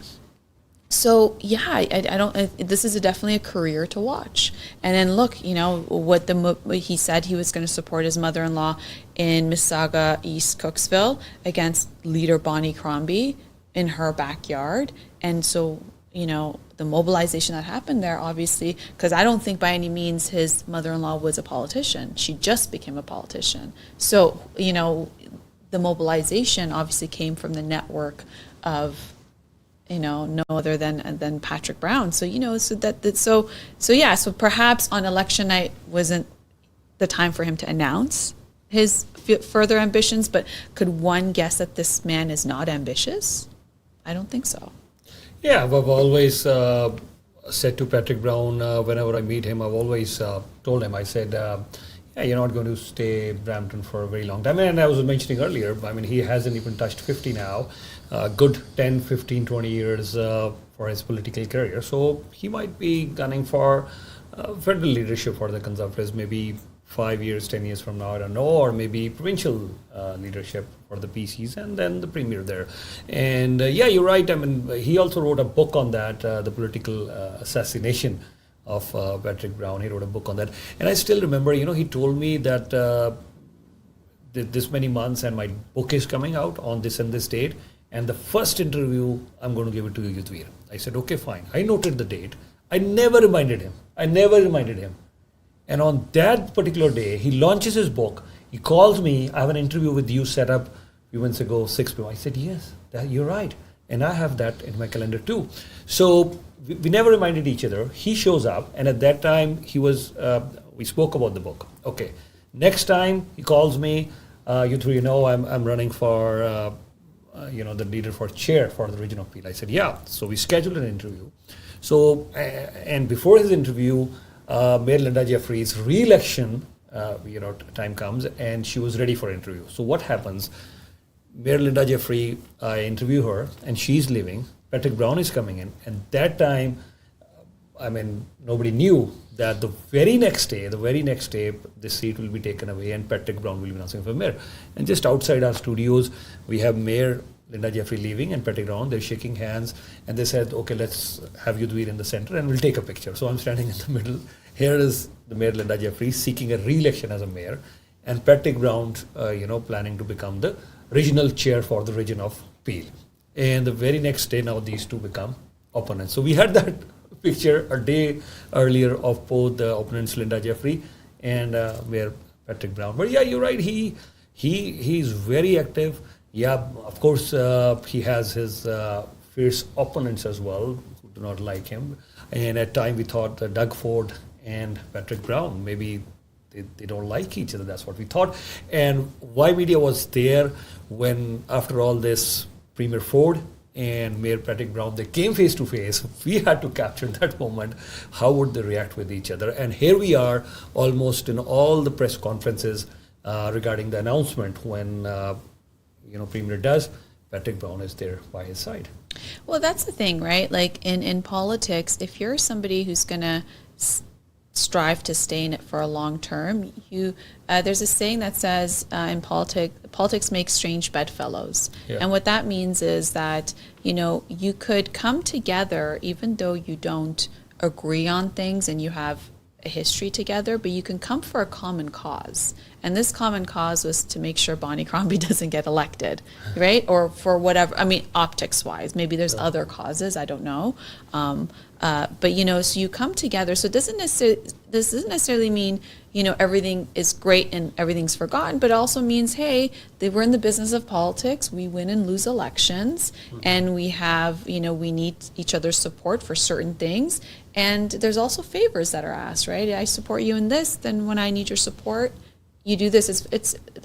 So yeah, I don't. This is definitely a career to watch. And then look, what he said, he was going to support his mother-in-law in Mississauga, East Cooksville, against leader Bonnie Crombie in her backyard, and so. The mobilization that happened there, obviously, because I don't think by any means his mother-in-law was a politician. She just became a politician. So, the mobilization obviously came from the network of, no other than Patrick Brown. So, so perhaps on election night wasn't the time for him to announce his further ambitions, but could one guess that this man is not ambitious? I don't think so.
Yeah, I've always said to Patrick Brown, whenever I meet him, I've always told him, I said, yeah, you're not going to stay Brampton for a very long time. And I was mentioning earlier, I mean, he hasn't even touched 50 now. Good 10, 15, 20 years for his political career. So he might be gunning for federal leadership for the Conservatives, maybe 5 years, 10 years from now, I don't know, or maybe provincial leadership for the PCs and then the premier there. And yeah, you're right. I mean, he also wrote a book on that, the political assassination of Patrick Brown. He wrote a book on that. And I still remember, he told me that this many months and my book is coming out on this and this date. And the first interview, I'm going to give it to you, Yudhvir. I said, okay, fine. I noted the date. I never reminded him. And on that particular day, he launches his book. He calls me. I have an interview with you set up a few months ago, 6 p.m. I said, yes, you're right. And I have that in my calendar too. So we never reminded each other. He shows up. And at that time, we spoke about the book. Okay. Next time, he calls me. I'm running for, the leader for chair for the region of Peel. I said, yeah. So we scheduled an interview. So, and before his interview, Mayor Linda Jeffrey's re-election, time comes, and she was ready for interview. So what happens? Mayor Linda Jeffrey, I interview her, and she's leaving. Patrick Brown is coming in, and that time, nobody knew that the very next day, this seat will be taken away, and Patrick Brown will be announcing for mayor. And just outside our studios, we have Mayor Linda Jeffrey leaving and Patrick Brown. They're shaking hands, and they said, okay, let's have Yudhvir in the center and we'll take a picture. So I'm standing in the middle. Here is the Mayor Linda Jeffrey seeking a re-election as a mayor, and Patrick Brown, planning to become the regional chair for the region of Peel. And the very next day, now these two become opponents. So we had that picture a day earlier of both the opponents, Linda Jeffrey and Mayor Patrick Brown. But yeah, you're right. He's very active. Yeah, of course, he has his fierce opponents as well who do not like him. And at time we thought Doug Ford and Patrick Brown, maybe they don't like each other. That's what we thought. And Ymedia was there when, after all this, Premier Ford and Mayor Patrick Brown, they came face to face. We had to capture that moment. How would they react with each other? And here we are, almost in all the press conferences regarding the announcement when Premier does, Patrick Brown is there by his side.
Well, that's the thing, right? Like in politics, if you're somebody who's going to strive to stay in it for a long term, there's a saying that says in politics makes strange bedfellows. Yeah. And what that means is that, you could come together even though you don't agree on things and you have a history together, but you can come for a common cause. And this common cause was to make sure Bonnie Crombie doesn't get elected, right? Or for whatever, optics-wise. Maybe there's other causes, I don't know. But, so you come together. So this doesn't necessarily mean, everything is great and everything's forgotten, but it also means, hey, we're in the business of politics. We win and lose elections, and we have, we need each other's support for certain things. And there's also favors that are asked, right? I support you in this, then when I need your support, you do this.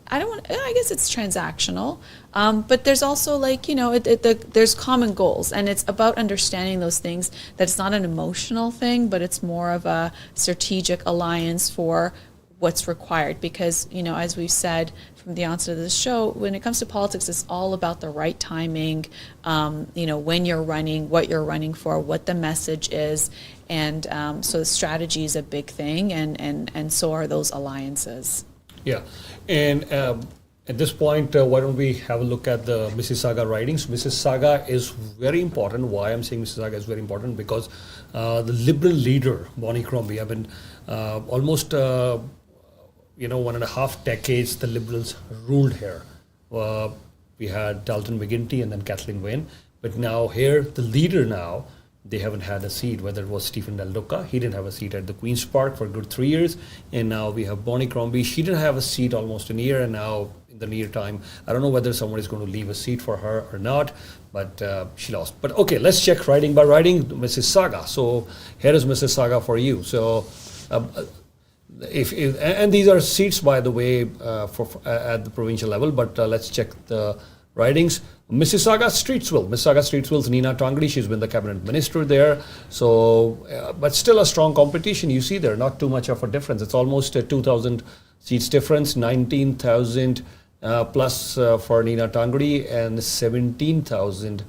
I guess it's transactional, but there's also there's common goals, and it's about understanding those things, that it's not an emotional thing, but it's more of a strategic alliance for what's required. Because, as we've said from the onset of this show, when it comes to politics, it's all about the right timing, when you're running, what you're running for, what the message is. And so strategy is a big thing, and so are those alliances.
Yeah, and at this point, why don't we have a look at the Mississauga ridings? Mississauga is very important. Why I'm saying Mississauga is very important? Because the Liberal leader, Bonnie Crombie, almost 1.5 decades, the Liberals ruled here. We had Dalton McGuinty and then Kathleen Wayne. But now here, the leader now, they haven't had a seat, whether it was Stephen Del Duca. He didn't have a seat at the Queen's Park for a good 3 years. And now we have Bonnie Crombie. She didn't have a seat almost a year. And now in the near time, I don't know whether someone is going to leave a seat for her or not, but she lost. But okay, let's check riding by riding Mississauga. So here is Mississauga for you. So and these are seats, by the way, at the provincial level, but let's check the ridings. Mississauga Streetsville's Nina Tongri. She's been the cabinet minister there. So, but still a strong competition. You see there, not too much of a difference. It's almost 2,000 seats difference, 19,000 plus for Nina Tangri and 17,000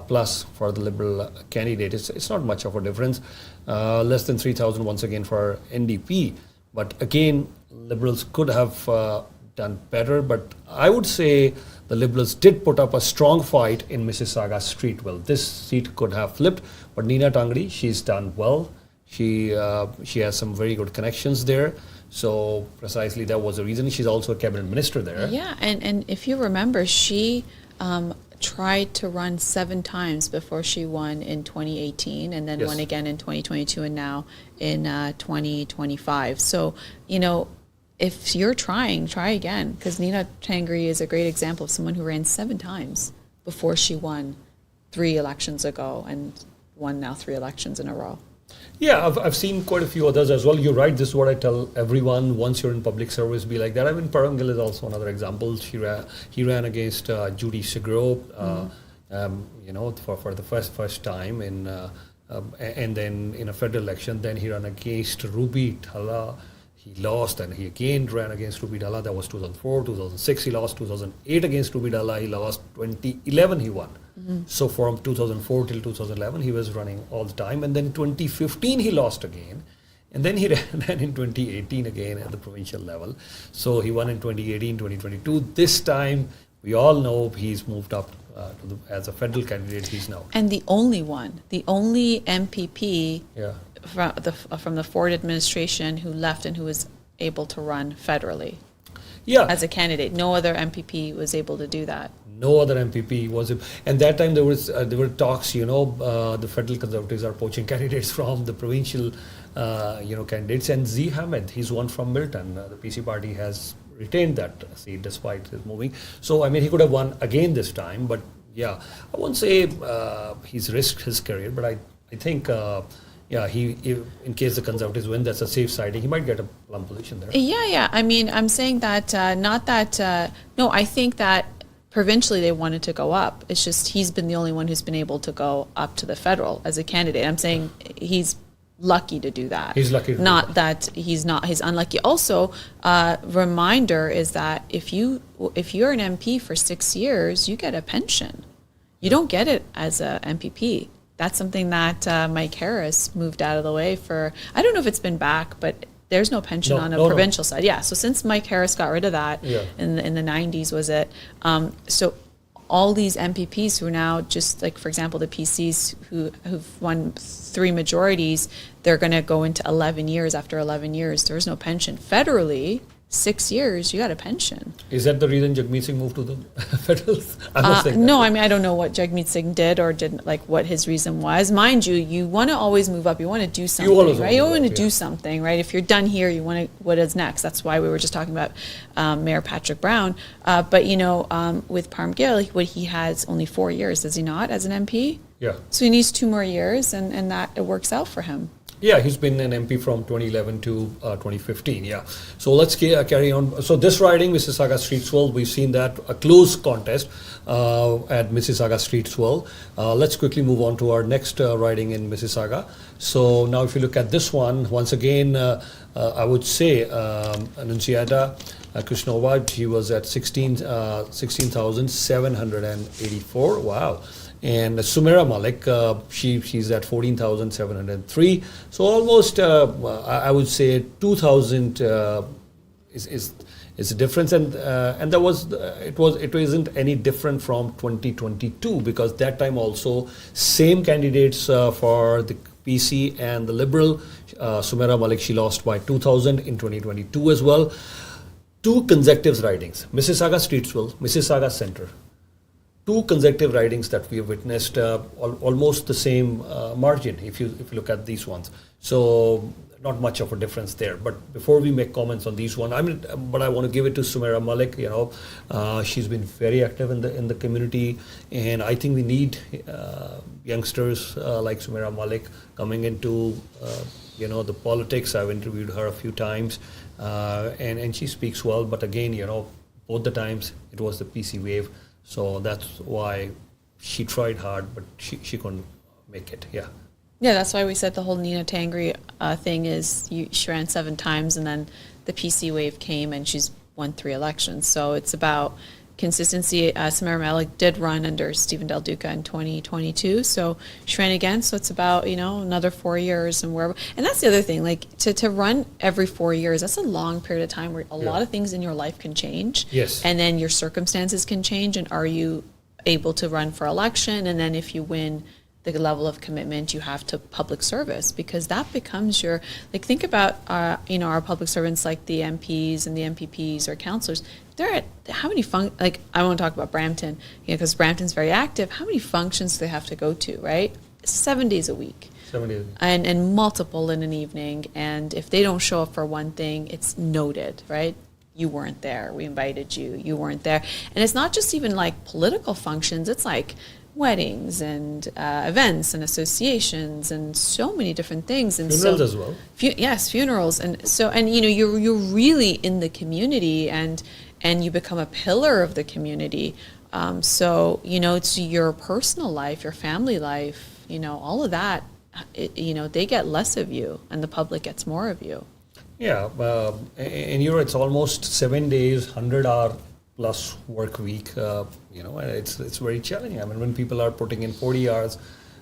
plus for the Liberal candidate. It's not much of a difference. Less than 3,000 once again for NDP. But again, Liberals could have done better. But I would say the Liberals did put up a strong fight in Mississauga Streetville. This seat could have flipped, but Nina Tangri, she's done well. She has some very good connections there. So precisely that was the reason. She's also a cabinet minister there.
Yeah, and if you remember, she tried to run 7 times before she won in 2018, and then won again in 2022, and now in 2025. So, if you're trying, try again, because Nina Tangri is a great example of someone who ran 7 times before she won 3 elections ago and won now 3 elections in a row.
Yeah, I've seen quite a few others as well. You're right. This is what I tell everyone. Once you're in public service, be like that. I mean, Paramgil is also another example. He ran against Judy Segro, for the first time and then in a federal election. Then he ran against Ruby Dhalla. He lost, and he again ran against Ruby Dhalla. That was 2004, 2006 he lost, 2008 against Ruby Dhalla he lost, 2011 he won. So from 2004 till 2011 he was running all the time, and then 2015 he lost again, and then he ran in 2018 again at the provincial level. So he won in 2018, 2022. This time we all know he's moved up as a federal candidate. He's now.
And the only MPP from the Ford administration who left and who was able to run federally as a candidate. No other MPP was able to do that.
No other MPP was, and that time there were talks. The federal Conservatives are poaching candidates from the provincial, candidates. And Z Hamid, he's one from Milton. The PC party has retained that seat despite his moving. So I mean, he could have won again this time. But yeah, I won't say he's risked his career, but I think. In case the Conservatives win, that's a safe siding. He might get a plum position there.
Yeah. I mean, I'm saying that, no, I think that provincially they wanted to go up. It's just he's been the only one who's been able to go up to the federal as a candidate. I'm saying he's lucky to do that.
He's lucky.
Not that he's not. He's unlucky. Also, reminder is that if you're an MP for 6 years, you get a pension. You don't get it as a MPP. That's something that Mike Harris moved out of the way for. I don't know if it's been back, but there's no pension on a provincial side. Yeah, so since Mike Harris got rid of that in the 90s, was it? So all these MPPs who are now just like, for example, the PCs who've won 3 majorities, they're going to go into 11 years. After 11 years, there's no pension. Federally, 6 years, you got a pension.
Is that the reason Jagmeet Singh moved to the federals?
No, I mean, I don't know what Jagmeet Singh did or didn't, like what his reason was. Mind you, you want to always move up. You want to do something, right? You want to do something, right? If you're done here, you want to, what is next? That's why we were just talking about Mayor Patrick Brown. But, with Parmgill, he has only 4 years, does he not, as an MP?
Yeah.
So he needs 2 more years, and that it works out for him.
Yeah, he's been an MP from 2011 to 2015, So let's carry on. So this riding, Mississauga Streetsville, we've seen that, a close contest at Mississauga Streetsville. Let's quickly move on to our next riding in Mississauga. So now if you look at this one, once again, I would say Annunciata Krishnova, he was at 16,784. Wow. And Sumaira Malik, she's at 14,703. So almost, I would say 2,000 is a difference, and it isn't any different from 2022, because that time also same candidates for the PC and the Liberal. Sumaira Malik, she lost by 2,000 in 2022 as well. 2 consecutive ridings: Mississauga Streetsville, Mississauga Centre. 2 consecutive ridings that we have witnessed, almost the same margin if you look at these ones. So not much of a difference there. But before we make comments on these one, but I want to give it to Sumaira Malik. She's been very active in the community, and I think we need youngsters like Sumaira Malik coming into the politics. I've interviewed her a few times, and she speaks well. But again, both the times it was the PC wave. So that's why she tried hard, but she couldn't make it. Yeah.
Yeah, that's why we said the whole Nina Tangri thing is she ran 7 times, and then the PC wave came and she's won 3 elections. So it's about consistency. Samara Malik did run under Stephen Del Duca in 2022, so she ran again. So it's about, you know, another 4 years and wherever. And that's the other thing, like to run every 4 years, that's a long period of time where a lot of things in your life can change.
Yes.
And then your circumstances can change. And are you able to run for election? And then if you win, the level of commitment you have to public service, because that becomes your, like, think about, you know, our public servants like the MPs and the MPPs or councillors. They're at how many like, I won't talk about Brampton, you know, because Brampton's very active. How many functions do they have to go to, right? 7 days a week.
7 days.
And multiple in an evening. And if they don't show up for one thing, it's noted, right? You weren't there. We invited you. You weren't there. And it's not just even like political functions. It's like weddings and events and associations and so many different things. And
funerals as well.
Yes, funerals. And so, and you know, you're really in the community, and you become a pillar of the community. So, you know, it's your personal life, your family life, you know, all of that, you know, they get less of you and the public gets more of you.
Yeah, and you know, it's almost 7 days, 100-hour plus work week. You know, and it's very challenging. I mean, when people are putting in 40 hours,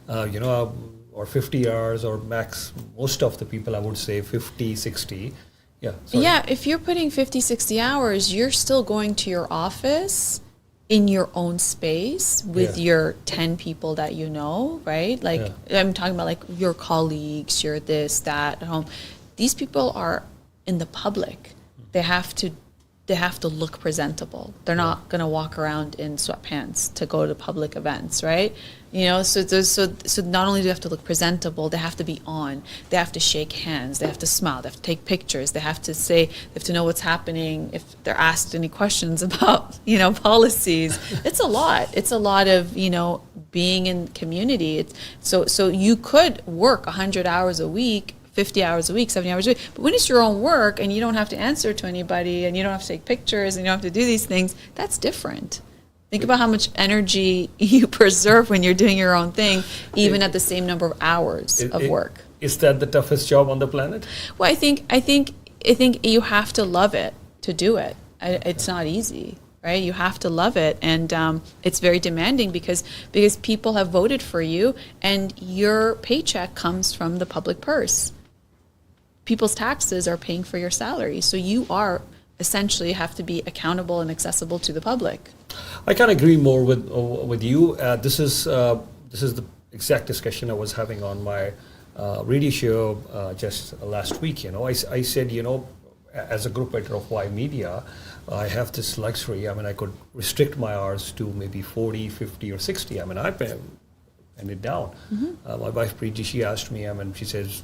you know, or 50 hours, or max, most of the people, I would say 50, 60. Yeah. Sorry.
Yeah, if you're putting 50, 60 hours, you're still going to your office in your own space with your 10 people that you know, right? Like, I'm talking about like your colleagues, your this, that, at home. These people are in the public. They have to look presentable. They're not going to walk around in sweatpants to go to public events, right? You know, so not only do they have to look presentable, they have to be on. They have to shake hands. They have to smile. They have to take pictures. They have to say, they have to know what's happening if they're asked any questions about, you know, policies. It's a lot. It's a lot of, you know, being in community. So you could work 100 hours a week, 50 hours a week, 70 hours a week. But when it's your own work and you don't have to answer to anybody and you don't have to take pictures and you don't have to do these things, that's different. Think about how much energy you preserve when you're doing your own thing, even at the same number of hours of work.
Is that the toughest job on the planet?
Well, I think you have to love it to do it. It's not easy, right? You have to love it, and it's very demanding because people have voted for you, and your paycheck comes from the public purse. People's taxes are paying for your salary, so you are essentially have to be accountable and accessible to the public.
I can't agree more with you. This is the exact discussion I was having on my radio show just last week. You know, I said, you know, as a group editor of Ymedia, I have this luxury. I mean, I could restrict my hours to maybe 40, 50, or 60. I mean, I bend it down. Mm-hmm. My wife Preeti, she asked me. I mean, she says,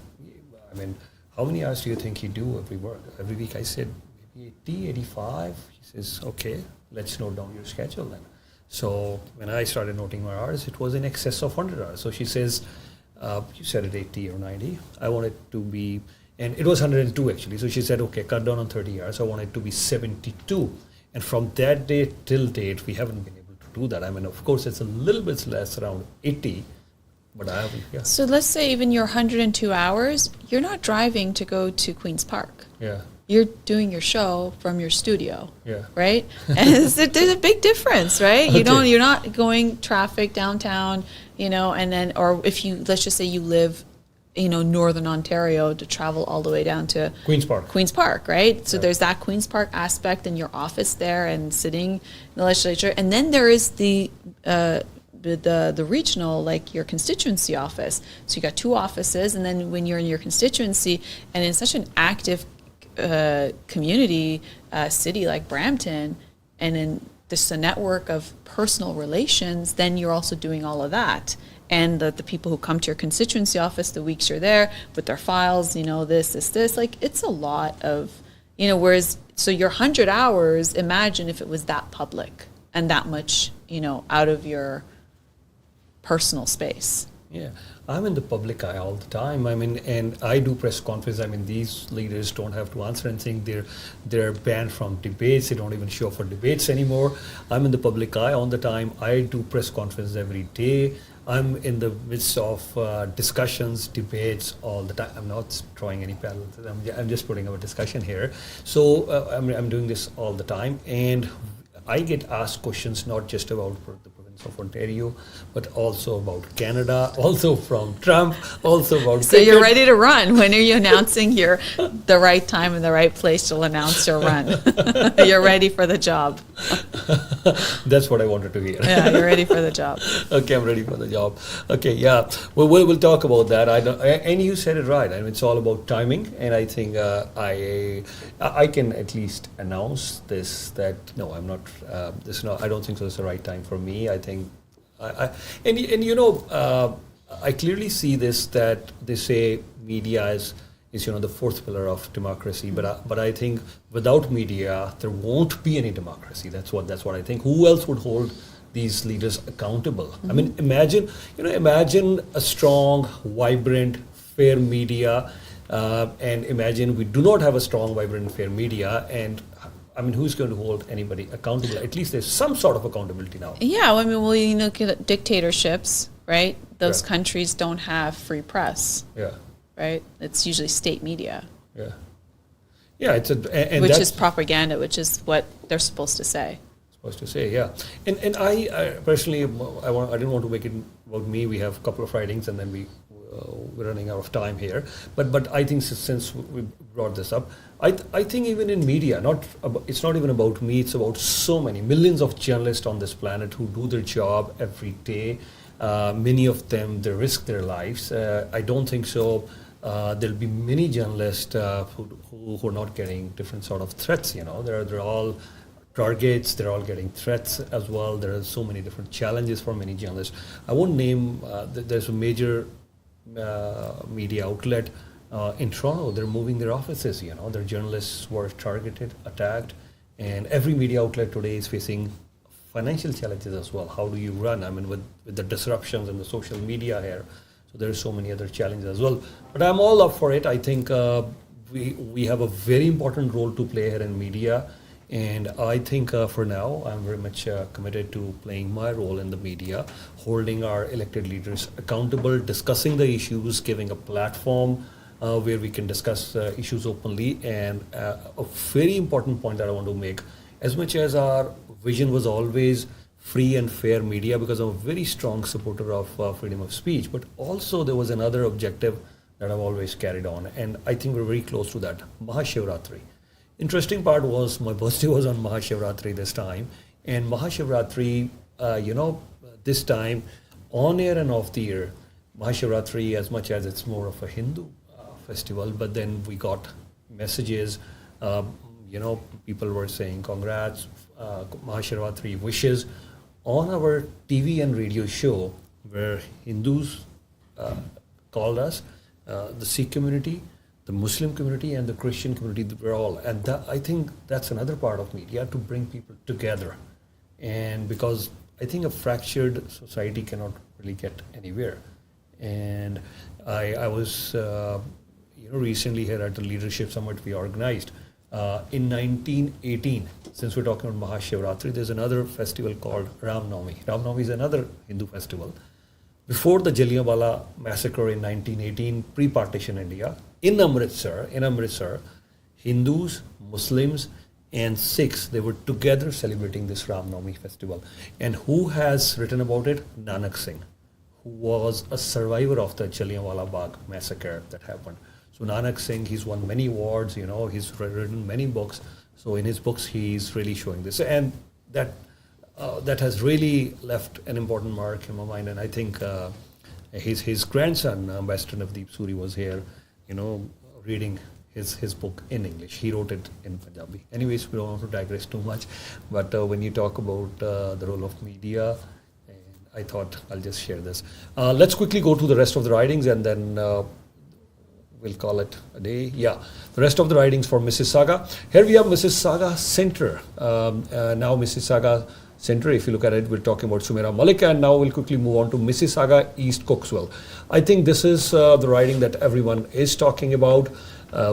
I mean, how many hours do you think you do every week? I said, maybe 80, 85. She says, okay, let's note down your schedule then. So when I started noting my hours, it was in excess of 100 hours. So she says, you said it 80 or 90. I want it to be, and it was 102 actually. So she said, okay, cut down on 30 hours. I want it to be 72. And from that day till date, we haven't been able to do that. I mean, of course, it's a little bit less, around 80. But I haven't, yeah. So
let's say even your 102 hours, you're not driving to go to Queen's Park.
Yeah.
You're doing your show from your studio.
Yeah.
Right? And there's a big difference, right? You're not going traffic downtown, you know, and then, or if you, let's just say you live, you know, Northern Ontario, to travel all the way down to
Queen's Park,
right? So there's that Queen's Park aspect in your office there and sitting in the legislature. And then there is the regional, like your constituency office. So you got 2 offices, and then when you're in your constituency and in such an active community city like Brampton, and in this a network of personal relations, then you're also doing all of that. And the people who come to your constituency office the weeks you're there with their files, you know, this, like, it's a lot of, you know, whereas, so your 100 hours, imagine if it was that public and that much, you know, out of your personal space.
Yeah, I'm in the public eye all the time. I mean, and I do press conferences. I mean, these leaders don't have to answer anything. They're banned from debates. They don't even show up for debates anymore. I'm in the public eye all the time. I do press conferences every day. I'm in the midst of discussions, debates all the time. I'm not drawing any parallels. I'm just putting up a discussion here. So I'm doing this all the time, and I get asked questions not just about the province of Ontario, but also about Canada, also from Trump, also about.
So you're ready to run. When are you announcing the right time and the right place to announce your run? You're ready for the job.
That's what I wanted to hear.
Yeah, you're ready for the job.
Okay, I'm ready for the job. Okay, yeah. Well, we'll talk about that. And you said it right. I mean, it's all about timing. And I think I can at least announce this that no, I'm not. This no, I don't think so. It's the right time for me. I think, I clearly see this that they say media is the fourth pillar of democracy. But I think without media, there won't be any democracy. That's what I think. Who else would hold these leaders accountable? Mm-hmm. I mean, imagine a strong, vibrant, fair media, and imagine we do not have a strong, vibrant, fair media, and I mean, who's going to hold anybody accountable? At least there's some sort of accountability now.
Yeah, I mean, you look at dictatorships, right? Those countries don't have free press.
Yeah.
Right? It's usually state media.
Yeah. Yeah,
which is propaganda, which is what they're supposed to say.
Supposed to say, yeah. And I personally, I didn't want to make it about me. We have a couple of writings, and then we're running out of time here. But I think since we brought this up, I think even in media, it's not even about me. It's about so many millions of journalists on this planet who do their job every day. Many of them, they risk their lives. I don't think so. There'll be many journalists who are not getting different sort of threats. They're all targets. They're all getting threats as well. There are so many different challenges for many journalists. I won't name. There's a major media outlet in Toronto. They're moving their offices. Their journalists were targeted, attacked, and every media outlet today is facing financial challenges as well. How do you run? I mean, with the disruptions in the social media here. So there are so many other challenges as well. But I'm all up for it. I think we have a very important role to play here in media. And I think for now, I'm very much committed to playing my role in the media, holding our elected leaders accountable, discussing the issues, giving a platform where we can discuss issues openly. And a very important point that I want to make, as much as our vision was always free and fair media, because I'm a very strong supporter of freedom of speech, but also there was another objective that I've always carried on, and I think we're very close to that. Mahashivratri. Interesting part was my birthday was on Mahashivratri this time, and Mahashivratri, this time, on air and off the air, Mahashivratri, as much as it's more of a Hindu festival, but then we got messages, people were saying congrats, Mahashivratri wishes on our TV and radio show, where Hindus called us, the Sikh community, the Muslim community, and the Christian community, we're all. And I think that's another part of media, to bring people together. And because I think a fractured society cannot really get anywhere. And I was, recently here at the Leadership Summit we organized. In 1918, since we're talking about Mahashivratri, there's another festival called Ram Navami. Ram Navami is another Hindu festival. Before the Jallianwala massacre in 1918, pre-partition India, in Amritsar, Hindus, Muslims, and Sikhs, they were together celebrating this Ram Navami festival. And who has written about it? Nanak Singh, who was a survivor of the Jallianwala Bagh massacre that happened. So Nanak Singh, he's won many awards, he's written many books. So in his books, he's really showing this. And that has really left an important mark in my mind. And I think his grandson, Ambassador Navdeep Suri, was here, reading his book in English. He wrote it in Punjabi. Anyways, we don't want to digress too much. But when you talk about the role of media, and I thought I'll just share this. Let's quickly go to the rest of the writings, and then we'll call it a day. Yeah, the rest of the writings for Mississauga. Here we have Mississauga Centre. Now Mississauga Center. If you look at it, we're talking about Sumera Malik, and now we'll quickly move on to Mississauga East Coxwell. I think this is the riding that everyone is talking about.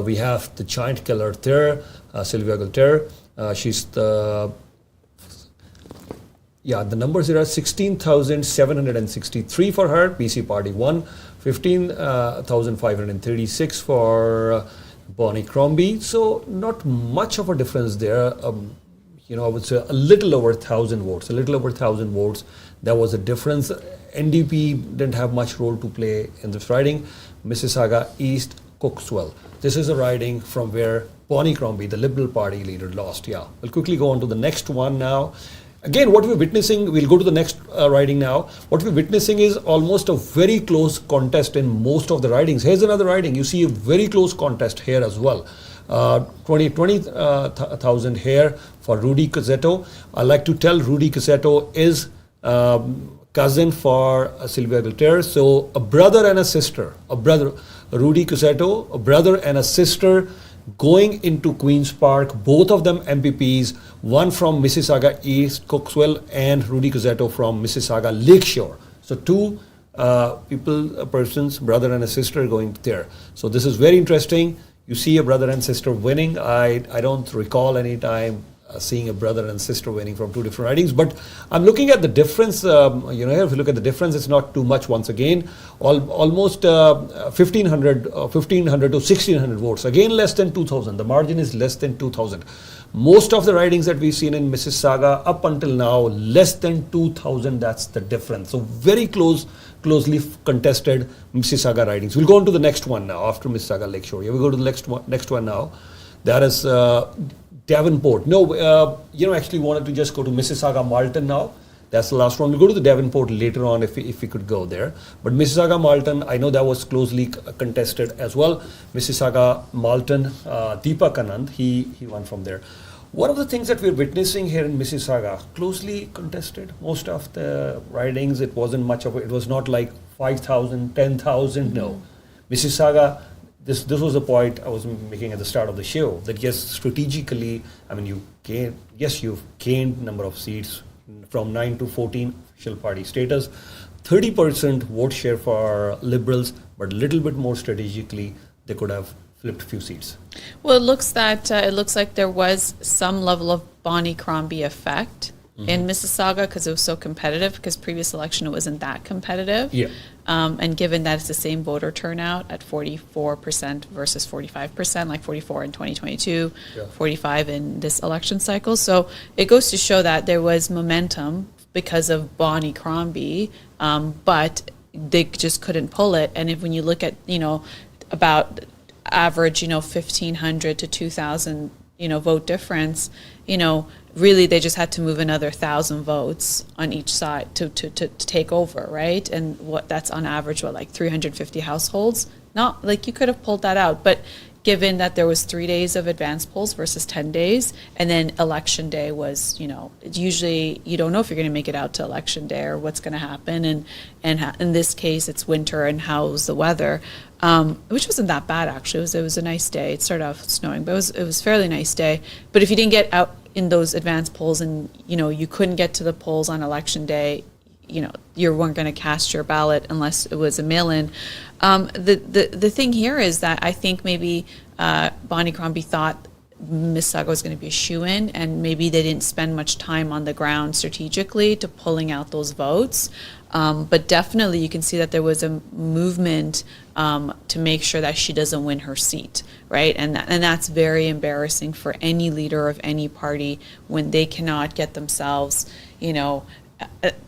We have the giant killer there, Sylvia Gulter. She's the numbers here are 16,763 for her. PC Party won. 15,536 for Bonnie Crombie. So not much of a difference there. I would say a little over 1,000 votes. There was a difference. NDP didn't have much role to play in this riding. Mississauga East Coxwell. This is a riding from where Bonnie Crombie, the Liberal Party leader, lost. Yeah, we'll quickly go on to the next one now. Again, what we're witnessing, we'll go to the next riding now. What we're witnessing is almost a very close contest in most of the ridings. Here's another riding. You see a very close contest here as well. 20,000 here for Rudy Cuzzetto. I like to tell Rudy Cuzzetto is cousin for Sylvia Gulter. So a brother and a sister. Rudy Cuzzetto, a brother and a sister going into Queen's Park, both of them MPPs, one from Mississauga East Coxwell and Rudy Cuzzetto from Mississauga Lakeshore. So two persons, brother and a sister going there. So this is very interesting. You see a brother and sister winning. I don't recall any time seeing a brother and sister winning from two different ridings, but I'm looking at the difference. If you look at the difference, it's not too much once again. Almost 1,500 to 1,600 votes. Again, less than 2,000. The margin is less than 2,000. Most of the ridings that we've seen in Mississauga up until now, less than 2,000. That's the difference. So very closely contested Mississauga ridings. We'll go on to the next one now after Mississauga Lakeshore. Here we go to the next one now. That is Devonport. No, actually wanted to just go to Mississauga Malton now. That's the last one. We'll go to the Devonport later on if we could go there. But Mississauga Malton, I know that was closely contested as well. Mississauga Malton, Deepak Anand, he won from there. One of the things that we're witnessing here in Mississauga, closely contested. Most of the ridings, it wasn't much of it. It was not like 5,000, 10,000, no. Mississauga, this was the point I was making at the start of the show, that yes, strategically, you've gained number of seats from 9 to 14 official party status, 30% vote share for Liberals, but a little bit more strategically, they could have flipped a few seats.
Well, it looks like there was some level of Bonnie Crombie effect in Mississauga because it was so competitive, because previous election it wasn't that competitive.
Yeah.
And given that it's the same voter turnout at 44% versus 45%, like 44 in 2022, 45 in this election cycle. So it goes to show that there was momentum because of Bonnie Crombie, but they just couldn't pull it. And when you look at, about average, 1,500 to 2,000, vote difference, really they just had to move another 1,000 votes on each side to take over, right? And that's on average, like 350 households? Not like you could have pulled that out, but given that there was 3 days of advance polls versus 10 days, and then election day was, usually you don't know if you're going to make it out to election day or what's going to happen, and in this case it's winter and how's the weather, which wasn't that bad actually. It was a nice day. It started off snowing, but it was a fairly nice day. But if you didn't get out in those advance polls and you couldn't get to the polls on election day, you weren't going to cast your ballot unless it was a mail-in. The thing here is that I think maybe Bonnie Crombie thought Mississauga was going to be a shoo-in, and maybe they didn't spend much time on the ground strategically to pulling out those votes. But definitely you can see that there was a movement to make sure that she doesn't win her seat, right? And that's very embarrassing for any leader of any party when they cannot get themselves,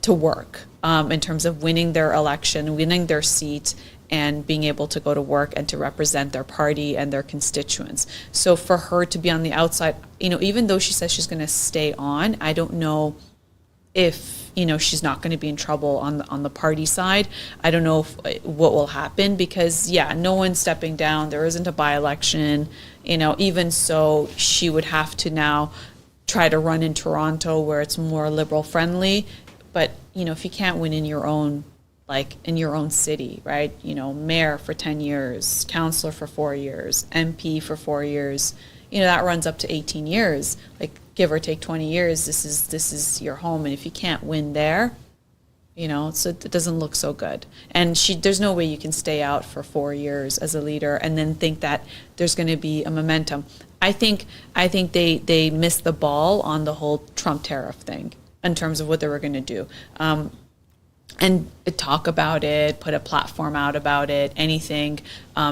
to work in terms of winning their election, winning their seat, and being able to go to work and to represent their party and their constituents. So for her to be on the outside, even though she says she's going to stay on, I don't know if she's not going to be in trouble on the party side. I don't know what will happen, because no one's stepping down. There isn't a by-election. Even so, she would have to now try to run in Toronto where it's more Liberal friendly. But if you can't win in your own city, right? Mayor for 10 years, councillor for 4 years, MP for 4 years, that runs up to 18 years. Like, give or take 20 years, this is your home, and if you can't win there, so it doesn't look so good. And there's no way you can stay out for 4 years as a leader and then think that there's going to be a momentum. I think they missed the ball on the whole Trump tariff thing in terms of what they were going to do. And talk about it, put a platform out about it, anything.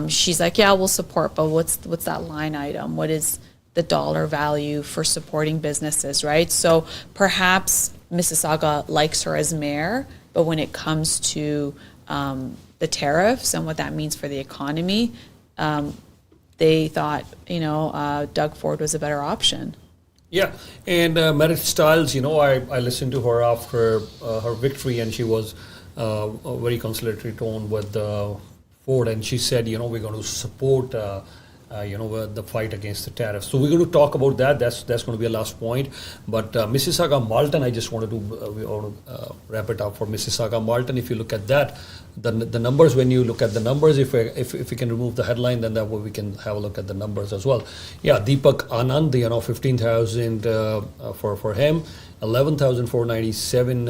She's like, yeah, we'll support, but what's that line item? What is the dollar value for supporting businesses, right? So perhaps Mississauga likes her as mayor, but when it comes to the tariffs and what that means for the economy, they thought, Doug Ford was a better option.
Yeah, and Merit Stiles, I listened to her after her victory, and she was a very conciliatory tone with Ford, and she said, we're going to support, the fight against the tariffs. So we're going to talk about that. That's going to be a last point. But Mississauga Malton, I just wanted to wrap it up for Mississauga Malton. If you look at that, the numbers, when you look at the numbers, if we can remove the headline, then that way we can have a look at the numbers as well. Yeah, Deepak Anand, 15,000 for him, 11,497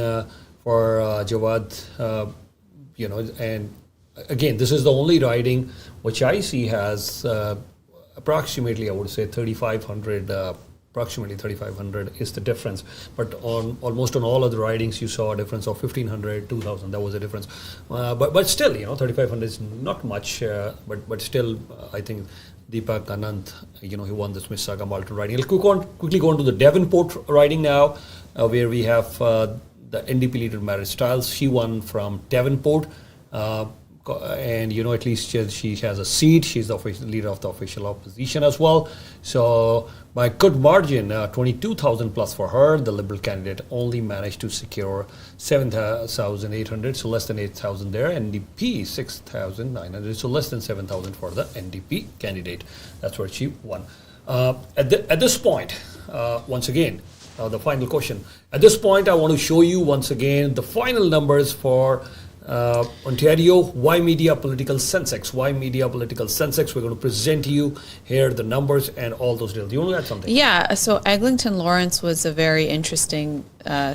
for Jawad, and again, this is the only riding which I see has approximately, I would say, 3,500. Approximately 3,500 is the difference. But on almost on all other ridings, you saw a difference of 1,500, 2,000. That was a difference. But still, 3,500 is not much. But still, I think Deepak Anand, he won this Mississauga Malton riding. I'll quickly go on to the Devonport riding now, where we have the NDP leader Merit Stiles. She won from Devonport. And at least she has a seat. She's the official leader of the official opposition as well. So by good margin, 22,000 plus for her. The Liberal candidate only managed to secure 7,800, so less than 8,000 there. NDP 6,900, so less than 7,000 for the NDP candidate. That's where she won. At this point, once again, the final question. At this point, I want to show you once again the final numbers for Ontario, Ymedia Political Sensex. Ymedia Political Sensex. We're going to present you here the numbers and all those deals. You want to add something?
Yeah, so Eglinton Lawrence was a very interesting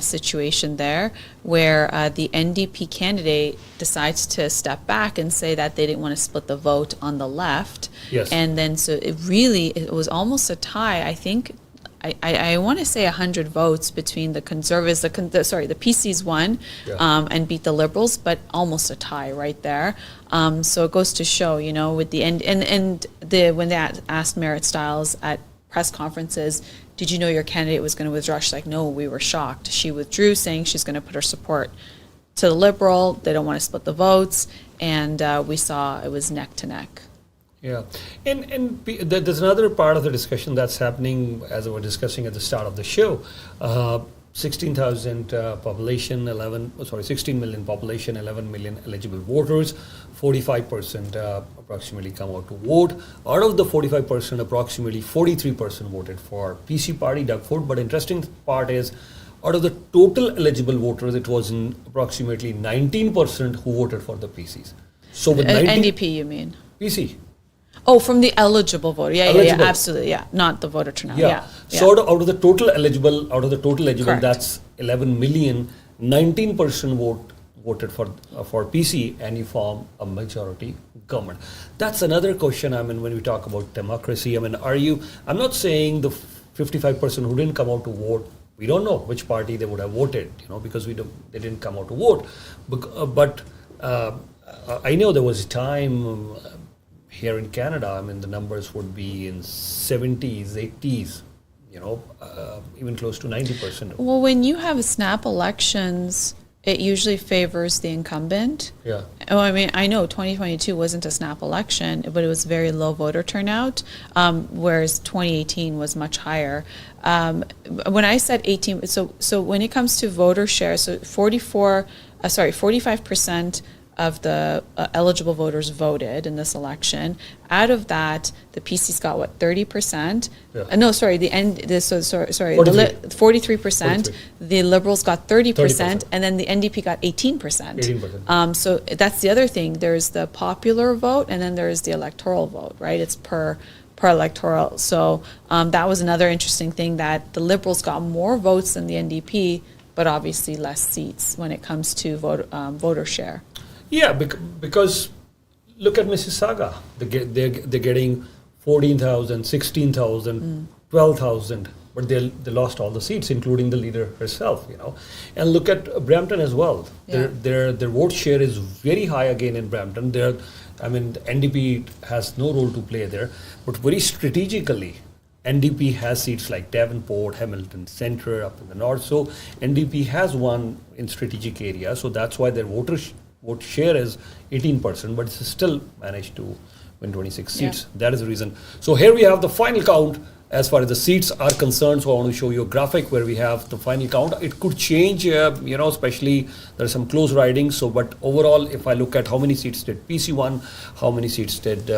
situation there where the NDP candidate decides to step back and say that they didn't want to split the vote on the left.
Yes.
And then so it was almost a tie, I think. I want to say 100 votes between the Conservatives, the PCs won and beat the Liberals, but almost a tie right there. So it goes to show, with the end, and when they asked Merit Stiles at press conferences, did you know your candidate was going to withdraw? She's like, no, we were shocked. She withdrew, saying she's going to put her support to the Liberal. They don't want to split the votes, and we saw it was neck to neck.
Yeah, and there's another part of the discussion that's happening as we were discussing at the start of the show. 16,000 population, 16 million population, 11 million eligible voters, 45% approximately come out to vote. Out of the 45%, approximately 43% voted for PC party, Doug Ford. But interesting part is, out of the total eligible voters, it was in approximately 19% who voted for the PCs. So with
NDP, you mean?
PC.
Oh, from the eligible voter. Yeah, absolutely. Yeah, not the voter turnout. Yeah.
So out of the total eligible,
Correct.
That's 11 million. 19% voted for PC, and you form a majority government. That's another question. When we talk about democracy, I'm not saying the 55% who didn't come out to vote, we don't know which party they would have voted, because they didn't come out to vote. But I know there was a time. Here in Canada, the numbers would be in 70s, 80s, even close to 90%.
Well, when you have snap elections, it usually favors the incumbent.
Yeah.
Oh, I know 2022 wasn't a snap election, but it was very low voter turnout, whereas 2018 was much higher. When I said 18, so when it comes to voter share, so 45% of the eligible voters voted in this election. Out of that, the PC's got 30%?
Yeah.
No, sorry, 43%. The Liberals got 30%, and then the NDP got 18%.
18%.
So that's the other thing. There's the popular vote, and then there's the electoral vote, right? It's per per electoral. So that was another interesting thing, that the Liberals got more votes than the NDP, but obviously less seats when it comes to voter share.
Yeah, because look at Mississauga. They're getting 14,000, 16,000, 12,000, but they lost all the seats, including the leader herself. And look at Brampton as well.
Yeah.
Their vote share is very high again in Brampton. NDP has no role to play there, but very strategically, NDP has seats like Devonport, Hamilton Centre up in the north. So NDP has won in strategic areas. So that's why their vote share is 18%, but it's still managed to win 26 seats.
Yeah.
That is the reason. So here we have the final count as far as the seats are concerned. So I want to show you a graphic where we have the final count. It could change, especially there are some close ridings. So, but overall, if I look at how many seats did PC won, how many seats did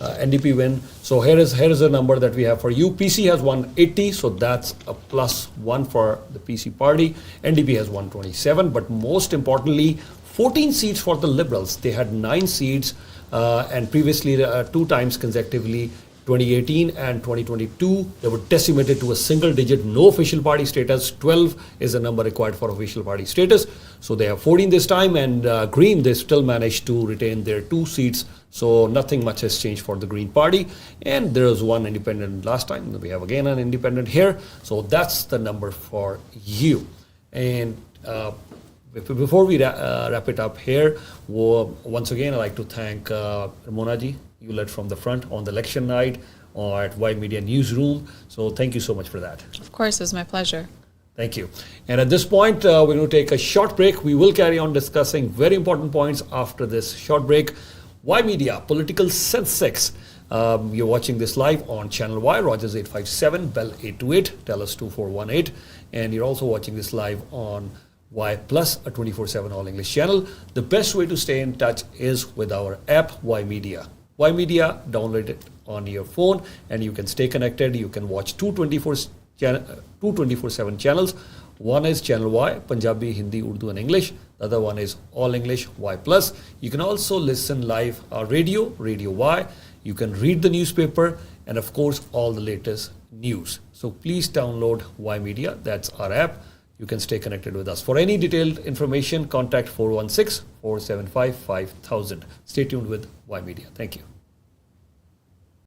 NDP win. So here is a number that we have for you. PC has won 80, so that's a +1 for the PC party. NDP has won 27, but most importantly, 14 seats for the Liberals. They had 9 seats, and previously 2 times consecutively, 2018 and 2022, they were decimated to a single digit, no official party status. 12 is the number required for official party status. So they have 14 this time, and Green, they still managed to retain their 2 seats. So nothing much has changed for the Green Party. And there was 1 independent last time. We have again an independent here. So that's the number for you. And before we wrap it up here, once again, I'd like to thank Ramona ji. You led from the front on the election night or at Ymedia Newsroom. So thank you so much for that.
Of course, it was my pleasure.
Thank you. And at this point, we're going to take a short break. We will carry on discussing very important points after this short break. Ymedia, Political Sensex. You're watching this live on Channel Y, Rogers 857, Bell 828, Telus 2418. And you're also watching this live on Y Plus, a 24/7 all English channel. The best way to stay in touch is with our app, Ymedia. Ymedia, download it on your phone and you can stay connected. You can watch two 24/7 channels. One is Channel Y, Punjabi, Hindi, Urdu and English. The other one is all English, Y Plus. You can also listen live Radio Y. You can read the newspaper and of course all the latest news. So please download Ymedia. That's our app. You can stay connected with us. For any detailed information, contact 416-475-5000. Stay tuned with Ymedia. Thank you.